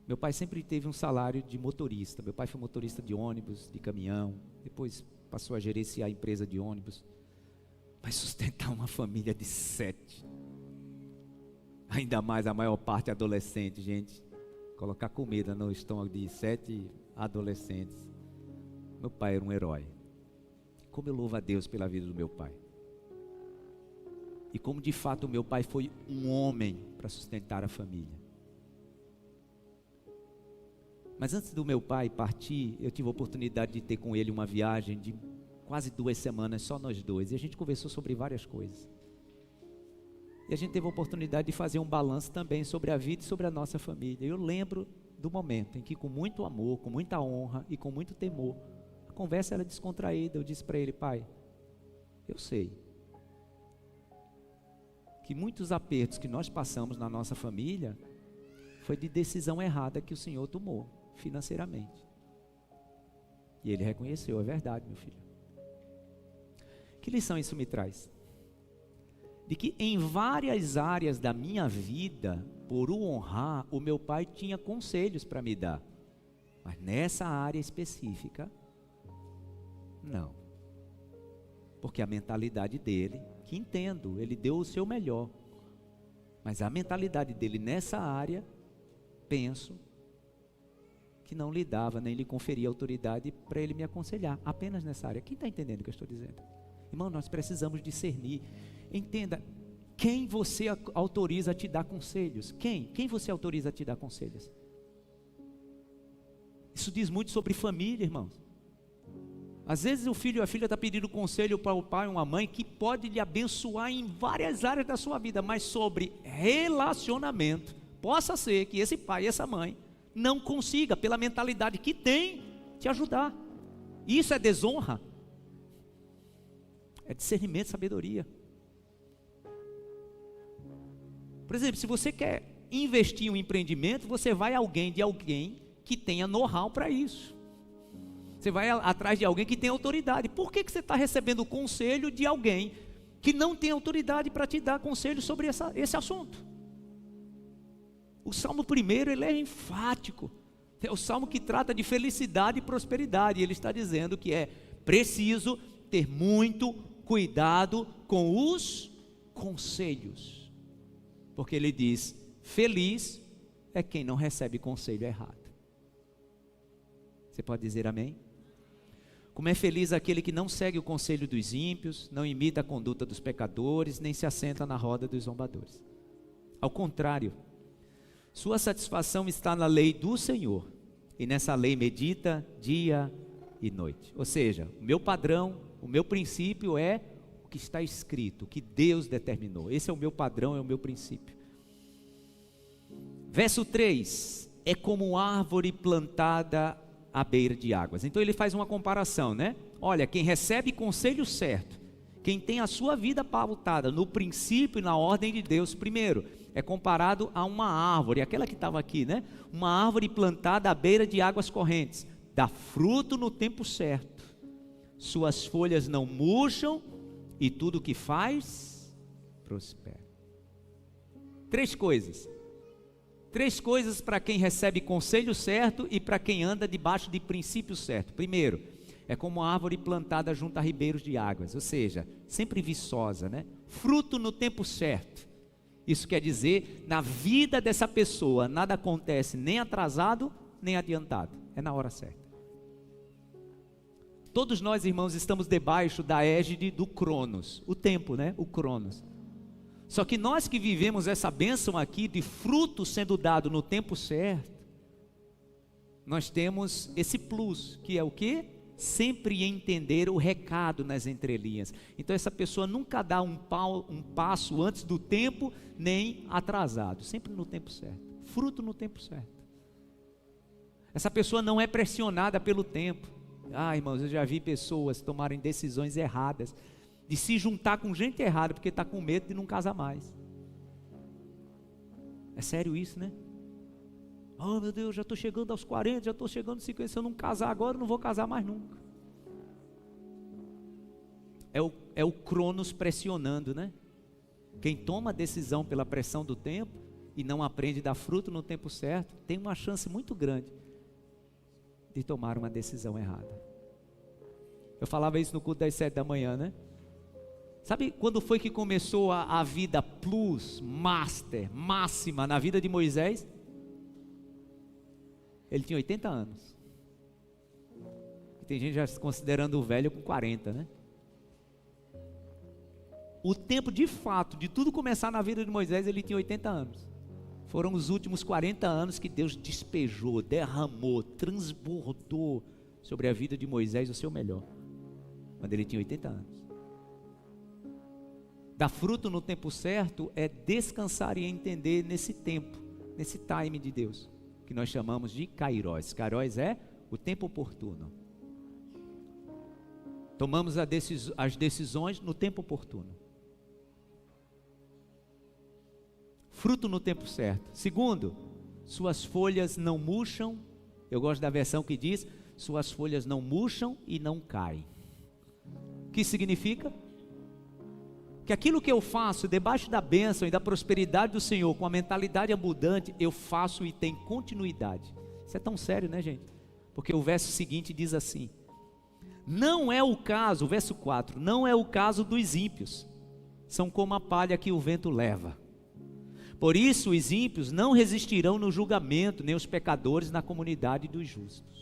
Meu pai sempre teve um salário de motorista. Meu pai foi motorista de ônibus, de caminhão. Depois passou a gerenciar a empresa de ônibus. Mas sustentar uma família de 7. Ainda mais a maior parte adolescente, gente. Colocar comida no estômago de 7 adolescentes. Meu pai era um herói. Como eu louvo a Deus pela vida do meu pai. E como de fato o meu pai foi um homem para sustentar a família. Mas antes do meu pai partir, eu tive a oportunidade de ter com ele uma viagem de quase 2 semanas, só nós dois. E a gente conversou sobre várias coisas. E a gente teve a oportunidade de fazer um balanço também sobre a vida e sobre a nossa família. Eu lembro do momento em que, com muito amor, com muita honra e com muito temor, a conversa era descontraída. Eu disse para ele: pai, eu sei que muitos apertos que nós passamos na nossa família foi de decisão errada que o Senhor tomou financeiramente. E ele reconheceu: é verdade, meu filho. Que lição isso me traz? De que em várias áreas da minha vida, por o honrar, o meu pai tinha conselhos para me dar. Mas nessa área específica, não. Porque a mentalidade dele, que entendo, ele deu o seu melhor. Mas a mentalidade dele nessa área, penso, que não lhe dava, nem lhe conferia autoridade para ele me aconselhar. Apenas nessa área. Quem está entendendo o que eu estou dizendo? Irmão, nós precisamos discernir. Entenda, quem você autoriza a te dar conselhos? Quem você autoriza a te dar conselhos? Isso diz muito sobre família, irmãos. Às vezes o filho ou a filha está pedindo conselho para o pai ou a mãe que pode lhe abençoar em várias áreas da sua vida, mas sobre relacionamento, possa ser que esse pai e essa mãe não consiga, pela mentalidade que tem, te ajudar. Isso é desonra? É discernimento, sabedoria. Por exemplo, se você quer investir em um empreendimento, você vai de alguém que tenha know-how para isso. Você vai atrás de alguém que tem autoridade. Por que você está recebendo o conselho de alguém que não tem autoridade para te dar conselho sobre esse assunto? O Salmo 1, ele é enfático. É o Salmo que trata de felicidade e prosperidade. Ele está dizendo que é preciso ter muito cuidado com os conselhos. Porque ele diz: feliz é quem não recebe conselho errado. Você pode dizer amém? Como é feliz aquele que não segue o conselho dos ímpios, não imita a conduta dos pecadores, nem se assenta na roda dos zombadores. Ao contrário, sua satisfação está na lei do Senhor, e nessa lei medita dia e noite. Ou seja, o meu padrão, o meu princípio é o que está escrito, o que Deus determinou. Esse é o meu padrão, é o meu princípio. Verso 3, é como árvore plantada à beira de águas. Então ele faz uma comparação, né? Olha, quem recebe conselho certo, quem tem a sua vida pautada no princípio e na ordem de Deus, primeiro, é comparado a uma árvore, aquela que estava aqui, né? Uma árvore plantada à beira de águas correntes, dá fruto no tempo certo, suas folhas não murcham e tudo que faz, prospera. Três coisas para quem recebe conselho certo e para quem anda debaixo de princípio certo. Primeiro, é como uma árvore plantada junto a ribeiros de águas, ou seja, sempre viçosa, né? Fruto no tempo certo. Isso quer dizer, na vida dessa pessoa, nada acontece nem atrasado, nem adiantado, é na hora certa. Todos nós, irmãos, estamos debaixo da égide do Cronos, o tempo, né? O Cronos. Só que nós que vivemos essa bênção aqui de fruto sendo dado no tempo certo, nós temos esse plus, que é o quê? Sempre entender o recado nas entrelinhas. Então essa pessoa nunca dá um passo antes do tempo, nem atrasado, sempre no tempo certo, fruto no tempo certo. Essa pessoa não é pressionada pelo tempo. Irmãos, eu já vi pessoas tomarem decisões erradas, de se juntar com gente errada, porque está com medo de não casar mais. É sério isso, né? Oh meu Deus, já estou chegando aos 40, já estou chegando aos 50, se eu não casar agora, eu não vou casar mais nunca. É o Cronos pressionando, né? Quem toma a decisão pela pressão do tempo, e não aprende a dar fruto no tempo certo, tem uma chance muito grande de tomar uma decisão errada. Eu falava isso no culto das 7 da manhã, né? Sabe quando foi que começou a vida plus, master, máxima na vida de Moisés? Ele tinha 80 anos. E tem gente já se considerando velho com 40, né? O tempo de fato, de tudo começar na vida de Moisés, ele tinha 80 anos. Foram os últimos 40 anos que Deus despejou, derramou, transbordou sobre a vida de Moisés o seu melhor. Quando ele tinha 80 anos. Dar fruto no tempo certo é descansar e entender nesse tempo, nesse time de Deus, que nós chamamos de Kairos. Kairos é o tempo oportuno. Tomamos as decisões no tempo oportuno. Fruto no tempo certo. Segundo, suas folhas não murcham. Eu gosto da versão que diz, suas folhas não murcham e não caem. O que significa? Que aquilo que eu faço debaixo da bênção e da prosperidade do Senhor, com a mentalidade abundante, eu faço e tem continuidade. Isso é tão sério, né, gente? Porque o verso seguinte diz assim: não é o caso, o verso 4, não é o caso dos ímpios, são como a palha que o vento leva. Por isso os ímpios não resistirão no julgamento, nem os pecadores na comunidade dos justos.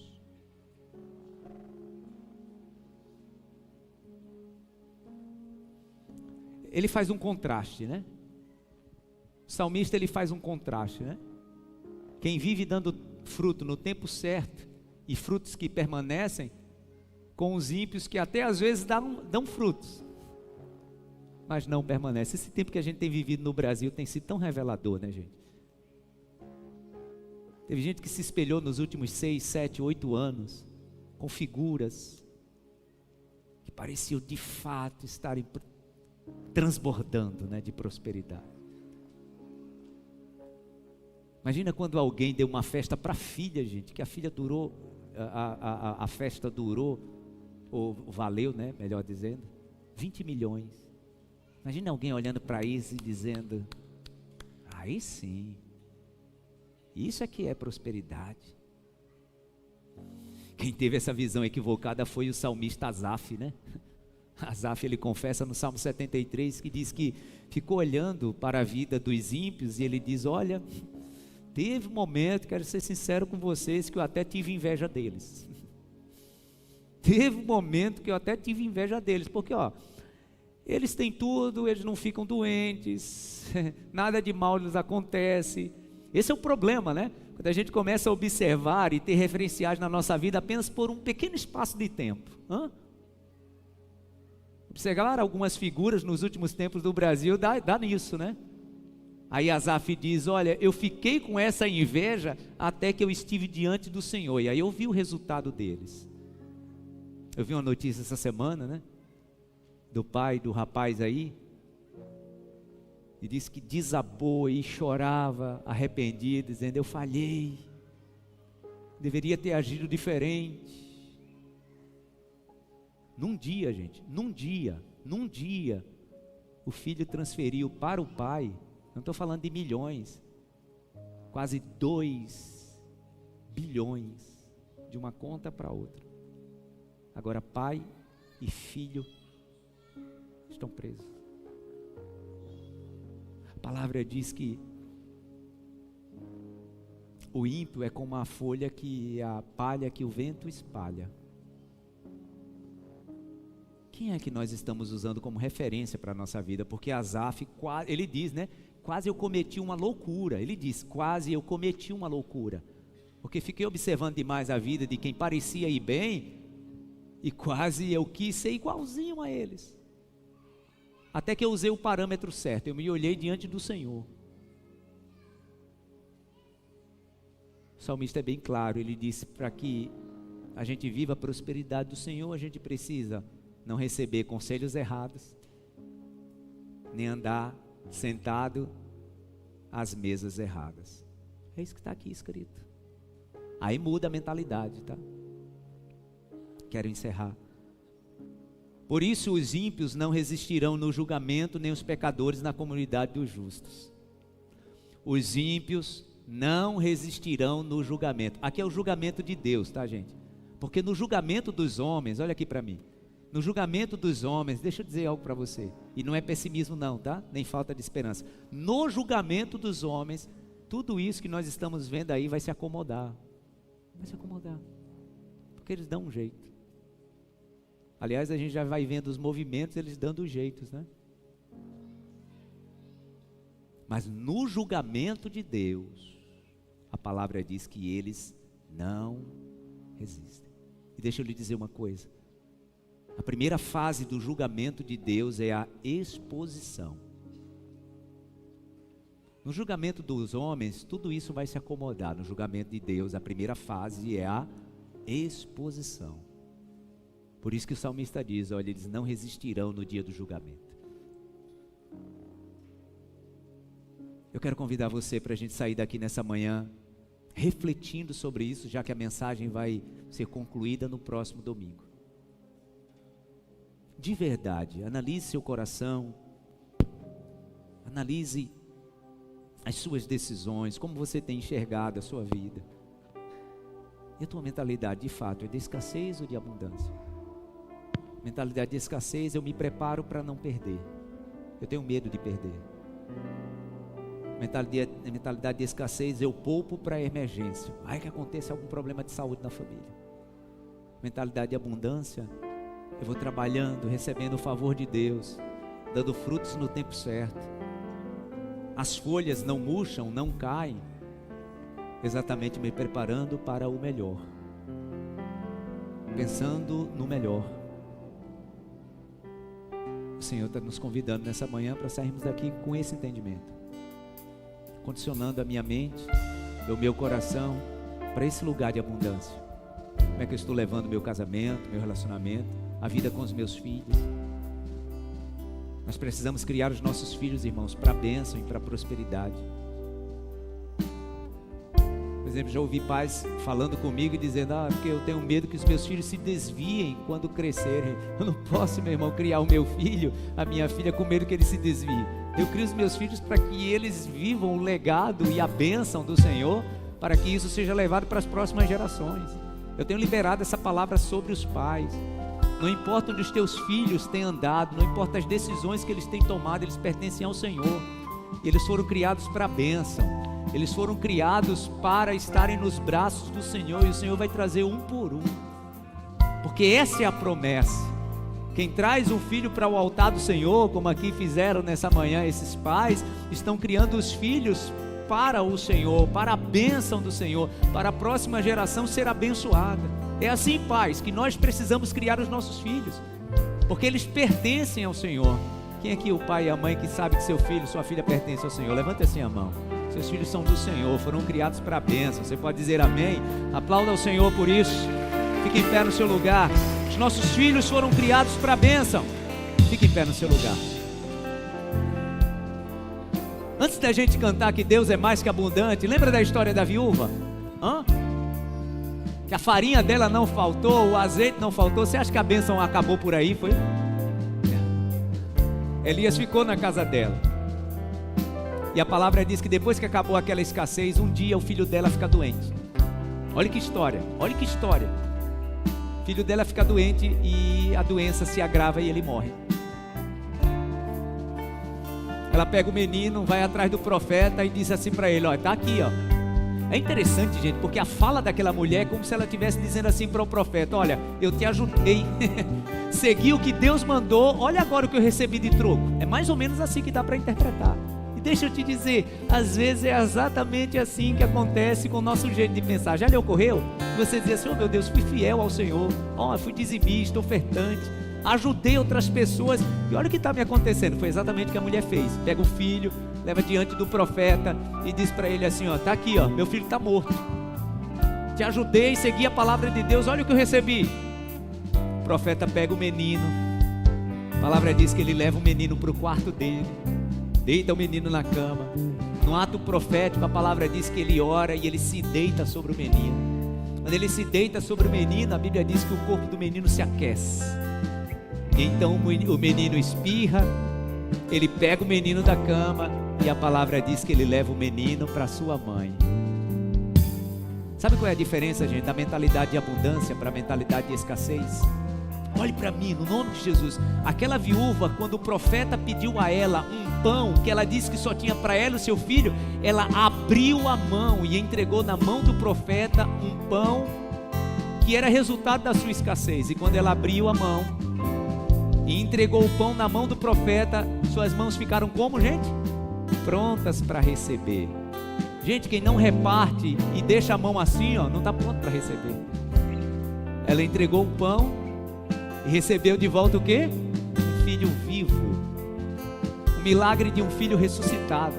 Ele faz um contraste, né? O salmista, ele faz um contraste, né? Quem vive dando fruto no tempo certo, e frutos que permanecem, com os ímpios que até às vezes dão frutos, mas não permanecem. Esse tempo que a gente tem vivido no Brasil tem sido tão revelador, né, gente? Teve gente que se espelhou nos últimos 6, 7, 8 anos, com figuras que pareciam de fato estarem transbordando, né, de prosperidade. Imagina quando alguém deu uma festa para a filha, gente, que a filha durou, a festa durou, ou valeu, né, melhor dizendo, 20 milhões. Imagina alguém olhando para isso e dizendo, aí sim, isso é que é prosperidade. Quem teve essa visão equivocada foi o salmista Asaf, né? Asaf, ele confessa no Salmo 73, que diz que ficou olhando para a vida dos ímpios, e ele diz, olha, teve um momento, quero ser sincero com vocês, que eu até tive inveja deles. Teve um momento que eu até tive inveja deles, porque eles têm tudo, eles não ficam doentes, nada de mal lhes acontece. Esse é o problema, né? Quando a gente começa a observar e ter referenciais na nossa vida apenas por um pequeno espaço de tempo. Observar algumas figuras nos últimos tempos do Brasil dá nisso, né? Aí Asaf diz, olha, eu fiquei com essa inveja até que eu estive diante do Senhor, e aí eu vi o resultado deles. Eu vi uma notícia essa semana, né? Do pai do rapaz aí, e disse que desabou e chorava, arrependido, dizendo, eu falhei, deveria ter agido diferente. Num dia, gente, num dia, o filho transferiu para o pai, não estou falando de milhões, quase 2 bilhões, de uma conta para outra. Agora pai e filho estão presos. A palavra diz que o ímpio é como a folha a palha que o vento espalha. Quem é que nós estamos usando como referência para a nossa vida? Porque Asaf, ele diz, né? Quase eu cometi uma loucura. Ele diz, quase eu cometi uma loucura. Porque fiquei observando demais a vida de quem parecia ir bem, e quase eu quis ser igualzinho a eles. Até que eu usei o parâmetro certo, eu me olhei diante do Senhor. O salmista é bem claro, ele disse, para que a gente viva a prosperidade do Senhor, a gente precisa não receber conselhos errados, nem andar sentado às mesas erradas. É isso que está aqui escrito. Aí muda a mentalidade, tá? Quero encerrar. Por isso os ímpios não resistirão no julgamento, nem os pecadores na comunidade dos justos. Os ímpios não resistirão no julgamento. Aqui é o julgamento de Deus, tá, gente? Porque no julgamento dos homens, olha aqui para mim. No julgamento dos homens, deixa eu dizer algo para você. E não é pessimismo não, tá? Nem falta de esperança. No julgamento dos homens, tudo isso que nós estamos vendo aí vai se acomodar. Vai se acomodar. Porque eles dão um jeito. Aliás, a gente já vai vendo os movimentos, eles dando jeitos, né? Mas no julgamento de Deus, a palavra diz que eles não resistem. E deixa eu lhe dizer uma coisa. A primeira fase do julgamento de Deus é a exposição. No julgamento dos homens, tudo isso vai se acomodar. No julgamento de Deus, a primeira fase é a exposição. Por isso que o salmista diz, olha, eles não resistirão no dia do julgamento. Eu quero convidar você para a gente sair daqui nessa manhã, refletindo sobre isso, já que a mensagem vai ser concluída no próximo domingo. De verdade, analise seu coração, analise as suas decisões, como você tem enxergado a sua vida. E a tua mentalidade, de fato, é de escassez ou de abundância? Mentalidade de escassez, eu me preparo para não perder. Eu tenho medo de perder. Mentalidade de escassez, eu poupo para emergência. Vai que aconteça algum problema de saúde na família. Mentalidade de abundância, eu vou trabalhando, recebendo o favor de Deus, dando frutos no tempo certo. As folhas não murcham, não caem, exatamente me preparando para o melhor, pensando no melhor. O Senhor está nos convidando nessa manhã para sairmos daqui com esse entendimento, condicionando a minha mente, o meu coração para esse lugar de abundância. Como é que eu estou levando meu casamento, meu relacionamento, a vida com os meus filhos? Nós precisamos criar os nossos filhos, irmãos, para a bênção e para a prosperidade. Por exemplo, já ouvi pais falando comigo e dizendo, porque eu tenho medo que os meus filhos se desviem quando crescerem. Eu não posso, meu irmão, criar o meu filho, a minha filha, com medo que ele se desvie. Eu crio os meus filhos para que eles vivam o legado e a bênção do Senhor, para que isso seja levado para as próximas gerações. Eu tenho liberado essa palavra sobre os pais. Não importa onde os teus filhos têm andado, não importa as decisões que eles têm tomado, eles pertencem ao Senhor. Eles foram criados para a bênção. Eles foram criados para estarem nos braços do Senhor, e o Senhor vai trazer um por um. Porque essa é a promessa. Quem traz um filho para o altar do Senhor, como aqui fizeram nessa manhã esses pais, estão criando os filhos para o Senhor, para a bênção do Senhor, para a próxima geração ser abençoada. É assim, pais, que nós precisamos criar os nossos filhos, porque eles pertencem ao Senhor. Quem aqui, o pai e a mãe, que sabe que seu filho, sua filha pertence ao Senhor? Levante assim a mão. Seus filhos são do Senhor, foram criados para a bênção. Você pode dizer amém? Aplauda ao Senhor por isso. Fique em pé no seu lugar. Os nossos filhos foram criados para a bênção. Fique em pé no seu lugar. Antes da gente cantar que Deus é mais que abundante, lembra da história da viúva? Que a farinha dela não faltou, o azeite não faltou. Você acha que a bênção acabou por aí, foi? Elias ficou na casa dela. E a palavra diz que depois que acabou aquela escassez, um dia o filho dela fica doente. Olha que história, olha que história. O filho dela fica doente e a doença se agrava e ele morre. Ela pega o menino, vai atrás do profeta e diz assim para ele: ó, tá aqui, ó. É interessante, gente, porque a fala daquela mulher é como se ela estivesse dizendo assim para o profeta: olha, eu te ajudei, segui o que Deus mandou, olha agora o que eu recebi de troco. É mais ou menos assim que dá para interpretar. E deixa eu te dizer, às vezes é exatamente assim que acontece com o nosso jeito de pensar. Já lhe ocorreu? Você diz assim: oh meu Deus, fui fiel ao Senhor, fui dizimista, ofertante, ajudei outras pessoas, e olha o que está me acontecendo. Foi exatamente o que a mulher fez. Pega o filho, leva diante do profeta e diz para ele assim: ó, tá aqui, ó, meu filho está morto, te ajudei, segui a palavra de Deus, olha o que eu recebi. O profeta pega o menino, a palavra diz que ele leva o menino para o quarto dele, deita o menino na cama. No ato profético, a palavra diz que ele ora e ele se deita sobre o menino. Quando ele se deita sobre o menino, a Bíblia diz que o corpo do menino se aquece. E então o menino espirra, ele pega o menino da cama e a palavra diz que ele leva o menino para sua mãe. Sabe qual é a diferença, gente, da mentalidade de abundância para a mentalidade de escassez? Olhe para mim, no nome de Jesus. Aquela viúva, quando o profeta pediu a ela um pão, que ela disse que só tinha para ela e o seu filho, ela abriu a mão e entregou na mão do profeta um pão que era resultado da sua escassez. E quando ela abriu a mão e entregou o pão na mão do profeta, suas mãos ficaram como, gente? Prontas para receber. Gente, quem não reparte e deixa a mão assim, ó, não está pronto para receber. Ela entregou o pão e recebeu de volta o quê? Um filho vivo. O milagre de um filho ressuscitado.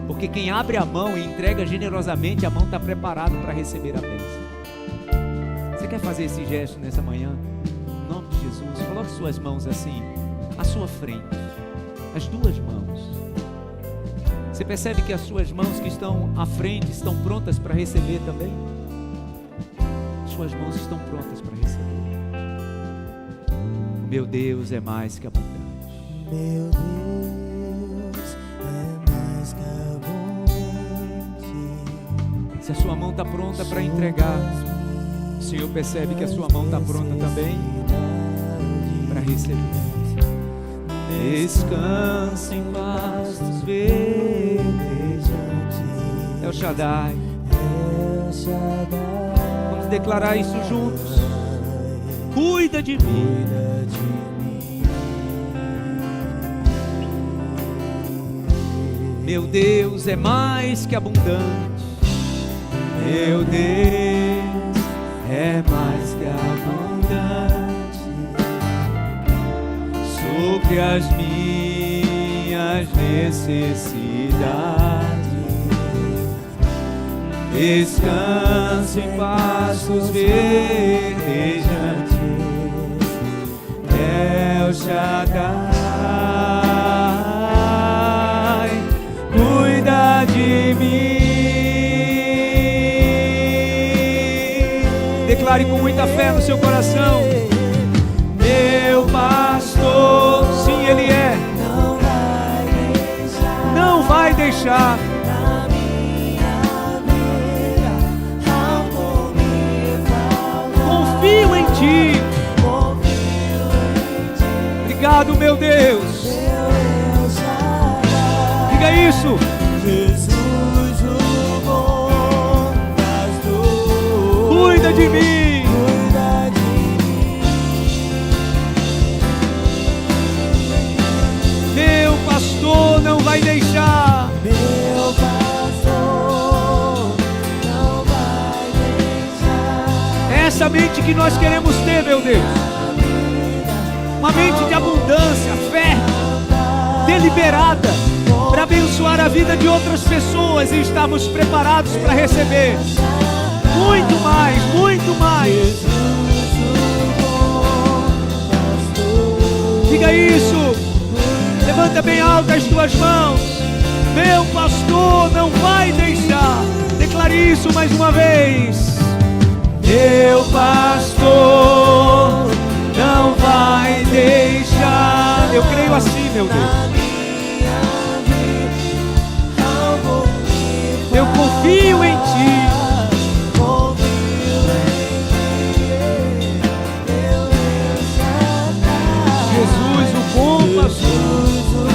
Porque quem abre a mão e entrega generosamente, a mão está preparada para receber a bênção. Você quer fazer esse gesto nessa manhã? Em nome de Jesus, coloque suas mãos assim, à sua frente, as duas mãos. Você percebe que as suas mãos que estão à frente estão prontas para receber também? Suas mãos estão prontas para receber. O meu Deus é mais que abundante. Meu Deus é mais que abundante. Se a sua mão está pronta para entregar, o Senhor percebe que a sua mão está pronta também para receber. Descanse em pastos verdejantes. El Shaddai. Vamos declarar isso juntos. Cuida de mim. Meu Deus é mais que abundante. Meu Deus é mais que abundante sobre as minhas necessidades. Descanso em pastos verdejantes. El Shaddai, cuida de mim. Declare com muita fé no seu coração: meu pastor, sim, Ele é. Não vai deixar. Confio em Ti. Obrigado, meu Deus. Diga isso. Jesus, o bom pastor, Cuida de mim. cuida de mim. Meu pastor não vai deixar. Meu pastor não vai deixar. Essa mente que nós queremos ter, meu Deus. uma mente de abundância, fé deliberada para abençoar a vida de outras pessoas e estarmos preparados para receber muito mais, muito mais. Diga isso, levanta bem alto as tuas mãos. Meu pastor não vai deixar. Declare isso mais uma vez. Meu pastor não vai deixar. Eu creio assim, meu Deus. Eu confio em Ti. Jesus, o bom pastor.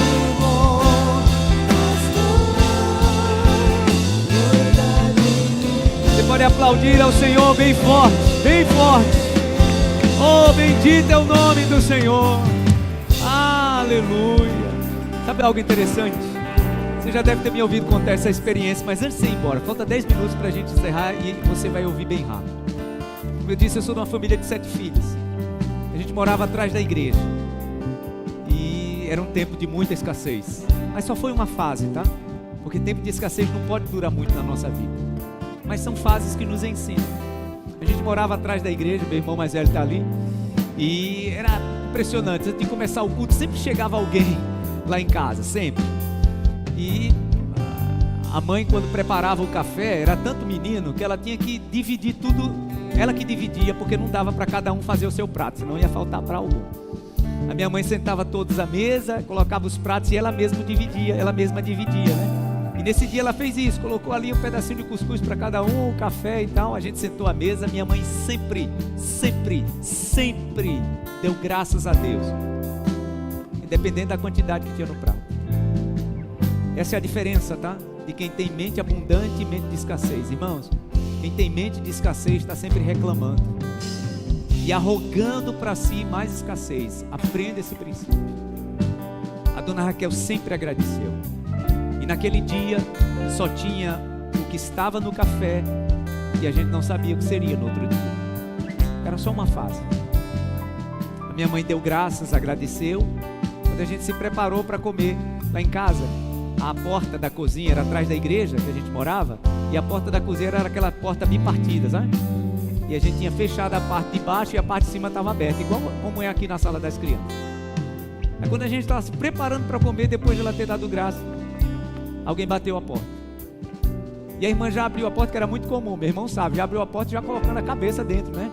Você pode aplaudir ao Senhor bem forte, bem forte. Oh, bendito é o nome do Senhor. Aleluia. Sabe algo interessante? Você já deve ter me ouvido contar essa experiência, mas antes de você ir embora, falta 10 minutos para a gente encerrar e você vai ouvir bem rápido. Como eu disse, eu sou de uma família de 7 filhos. A gente morava atrás da igreja e era um tempo de muita escassez, mas só foi uma fase, tá? Porque tempo de escassez não pode durar muito na nossa vida, mas são fases que nos ensinam. A gente morava atrás da igreja, meu irmão mais velho está ali, e era impressionante. Antes de começar o culto, sempre chegava alguém lá em casa, sempre. E a mãe, quando preparava o café, era tanto menino que ela tinha que dividir tudo. Ela que dividia, porque não dava para cada um fazer o seu prato, senão ia faltar para algum. A minha mãe sentava todos à mesa, colocava os pratos e ela mesma dividia, né? E nesse dia ela fez isso, colocou ali um pedacinho de cuscuz para cada um, o café e tal. A gente sentou à mesa. Minha mãe sempre deu graças a Deus, independente da quantidade que tinha no prato. Essa é a diferença, tá? De quem tem mente abundante e mente de escassez. Irmãos, quem tem mente de escassez está sempre reclamando e arrogando para si mais escassez. Aprenda esse princípio. A dona Raquel sempre agradeceu. E naquele dia só tinha o que estava no café e a gente não sabia o que seria no outro dia. Era só uma fase. A minha mãe deu graças, agradeceu. Quando a gente se preparou para comer lá em casa, a porta da cozinha era atrás da igreja que a gente morava, e a porta da cozinha era aquela porta bipartida, sabe? E a gente tinha fechado a parte de baixo e a parte de cima estava aberta, igual como é aqui na sala das crianças. Aí quando a gente estava se preparando para comer, depois de ela ter dado graça, alguém bateu a porta. E a irmã já abriu a porta, que era muito comum, meu irmão sabe, já abriu a porta já colocando a cabeça dentro, né?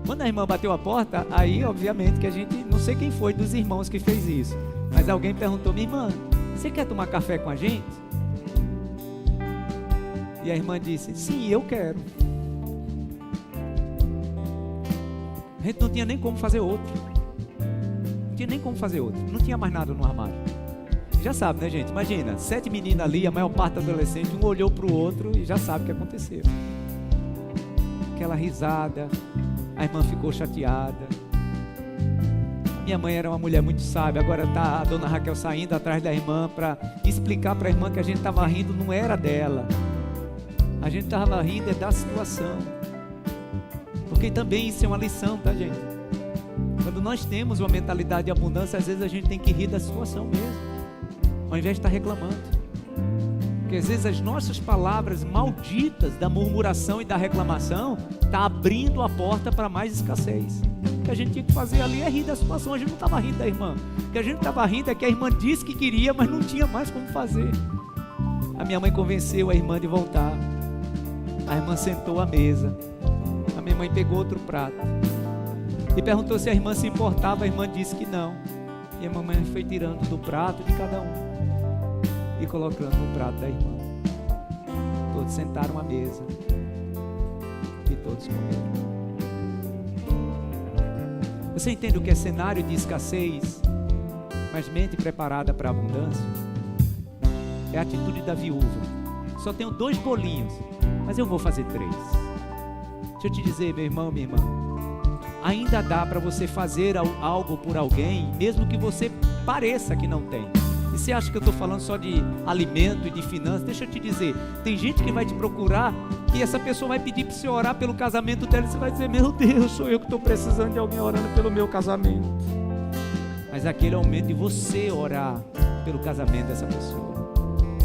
Quando a irmã bateu a porta, aí obviamente que a gente, não sei quem foi dos irmãos que fez isso, mas alguém perguntou: minha irmã, você quer tomar café com a gente? E a irmã disse: sim, eu quero. A gente não tinha nem como fazer outro. Não tinha mais nada no armário. Já sabe, né, gente? Imagina, 7 meninas ali, a maior parte adolescente, um olhou para o outro e já sabe o que aconteceu. Aquela risada, a irmã ficou chateada. Minha mãe era uma mulher muito sábia. Agora está a dona Raquel saindo atrás da irmã para explicar para a irmã que a gente estava rindo não era dela. A gente estava rindo da situação. Porque também isso é uma lição, tá, gente? Quando nós temos uma mentalidade de abundância, às vezes a gente tem que rir da situação mesmo, ao invés de estar reclamando. Porque às vezes as nossas palavras malditas da murmuração e da reclamação está abrindo a porta para mais escassez. O que a gente tinha que fazer ali é rir da situação. A gente não estava rindo da irmã. O que a gente estava rindo é que a irmã disse que queria, mas não tinha mais como fazer. A minha mãe convenceu a irmã de voltar. A irmã sentou à mesa. A minha mãe pegou outro prato e perguntou se a irmã se importava. A irmã disse que não. E a mamãe foi tirando do prato de cada um e colocando no prato da irmã. Todos sentaram à mesa e todos comeram. Você entende o que é cenário de escassez, mas mente preparada para a abundância? É a atitude da viúva. Só tenho 2 bolinhos, mas eu vou fazer 3. Deixa eu te dizer, meu irmão, minha irmã, ainda dá para você fazer algo por alguém, mesmo que você pareça que não tem. você acha que eu estou falando só de alimento e de finanças? Deixa eu te dizer, tem gente que vai te procurar e essa pessoa vai pedir para você orar pelo casamento dela e você vai dizer, meu Deus, sou eu que estou precisando de alguém orando pelo meu casamento. Mas aquele é o momento de você orar pelo casamento dessa pessoa.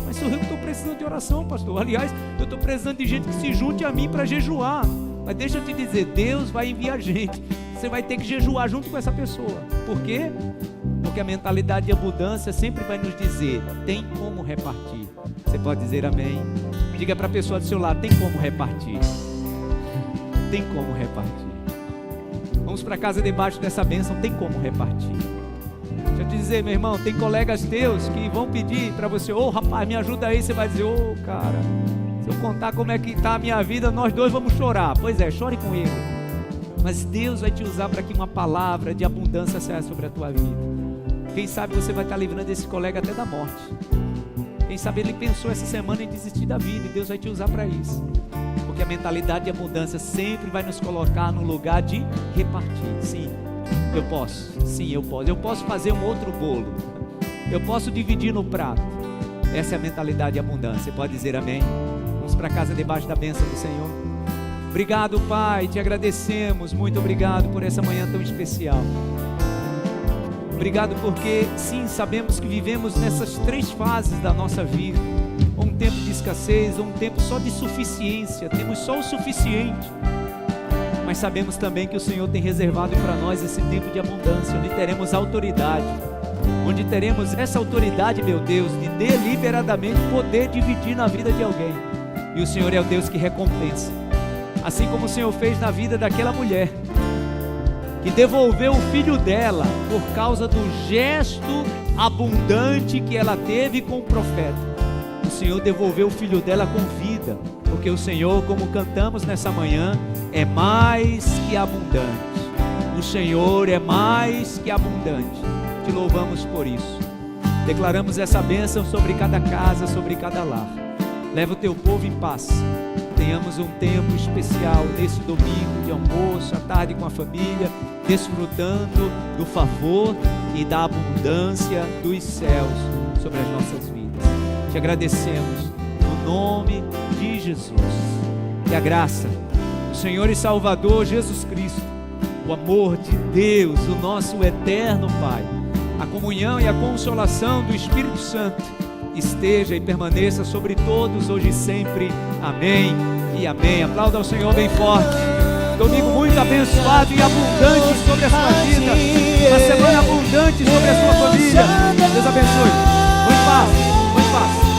Mas sou eu que estou precisando de oração, pastor. Aliás, eu estou precisando de gente que se junte a mim para jejuar. Mas deixa eu te dizer, Deus vai enviar gente. Você vai ter que jejuar junto com essa pessoa. Por quê? Porque a mentalidade de abundância sempre vai nos dizer, tem como repartir. Você pode dizer amém? Diga para a pessoa do seu lado, tem como repartir. Tem como repartir. Vamos para casa debaixo dessa bênção, tem como repartir. Deixa eu te dizer, meu irmão, tem colegas teus que vão pedir para você, ô rapaz, me ajuda aí. Você vai dizer, ô cara, se eu contar como é que está a minha vida, nós dois vamos chorar. Pois é, chore com ele. Mas Deus vai te usar para que uma palavra de abundância saia sobre a tua vida. Quem sabe você vai estar livrando esse colega até da morte. Quem sabe ele pensou essa semana em desistir da vida e Deus vai te usar para isso. Porque a mentalidade de abundância sempre vai nos colocar no lugar de repartir. Sim, eu posso. Sim, eu posso. Eu posso fazer um outro bolo. Eu posso dividir no prato. Essa é a mentalidade de abundância. Você pode dizer amém? Vamos para casa debaixo da bênção do Senhor. Obrigado, Pai, te agradecemos. Muito obrigado por essa manhã tão especial. Obrigado porque, sim, sabemos que vivemos nessas 3 fases da nossa vida. Ou um tempo de escassez, ou um tempo só de suficiência. Temos só o suficiente. Mas sabemos também que o Senhor tem reservado para nós esse tempo de abundância, onde teremos autoridade. Onde teremos essa autoridade, meu Deus, de deliberadamente poder dividir na vida de alguém. E o Senhor é o Deus que recompensa. Assim como o Senhor fez na vida daquela mulher que devolveu o filho dela por causa do gesto abundante que ela teve com o profeta. O Senhor devolveu o filho dela com vida, porque o Senhor, como cantamos nessa manhã, é mais que abundante. O Senhor é mais que abundante. Te louvamos por isso. Declaramos essa bênção sobre cada casa, sobre cada lar. Leva o teu povo em paz. Tenhamos um tempo especial nesse domingo de almoço, à tarde com a família, desfrutando do favor e da abundância dos céus sobre as nossas vidas. Te agradecemos no nome de Jesus. Que a graça do Senhor e Salvador Jesus Cristo, o amor de Deus, o nosso eterno Pai, a comunhão e a consolação do Espírito Santo esteja e permaneça sobre todos hoje e sempre. Amém e amém. Aplauda ao Senhor bem forte. Domingo muito abençoado e abundante sobre a sua vida. Uma semana abundante sobre a sua família. Deus abençoe. Vou em paz. Vou em paz.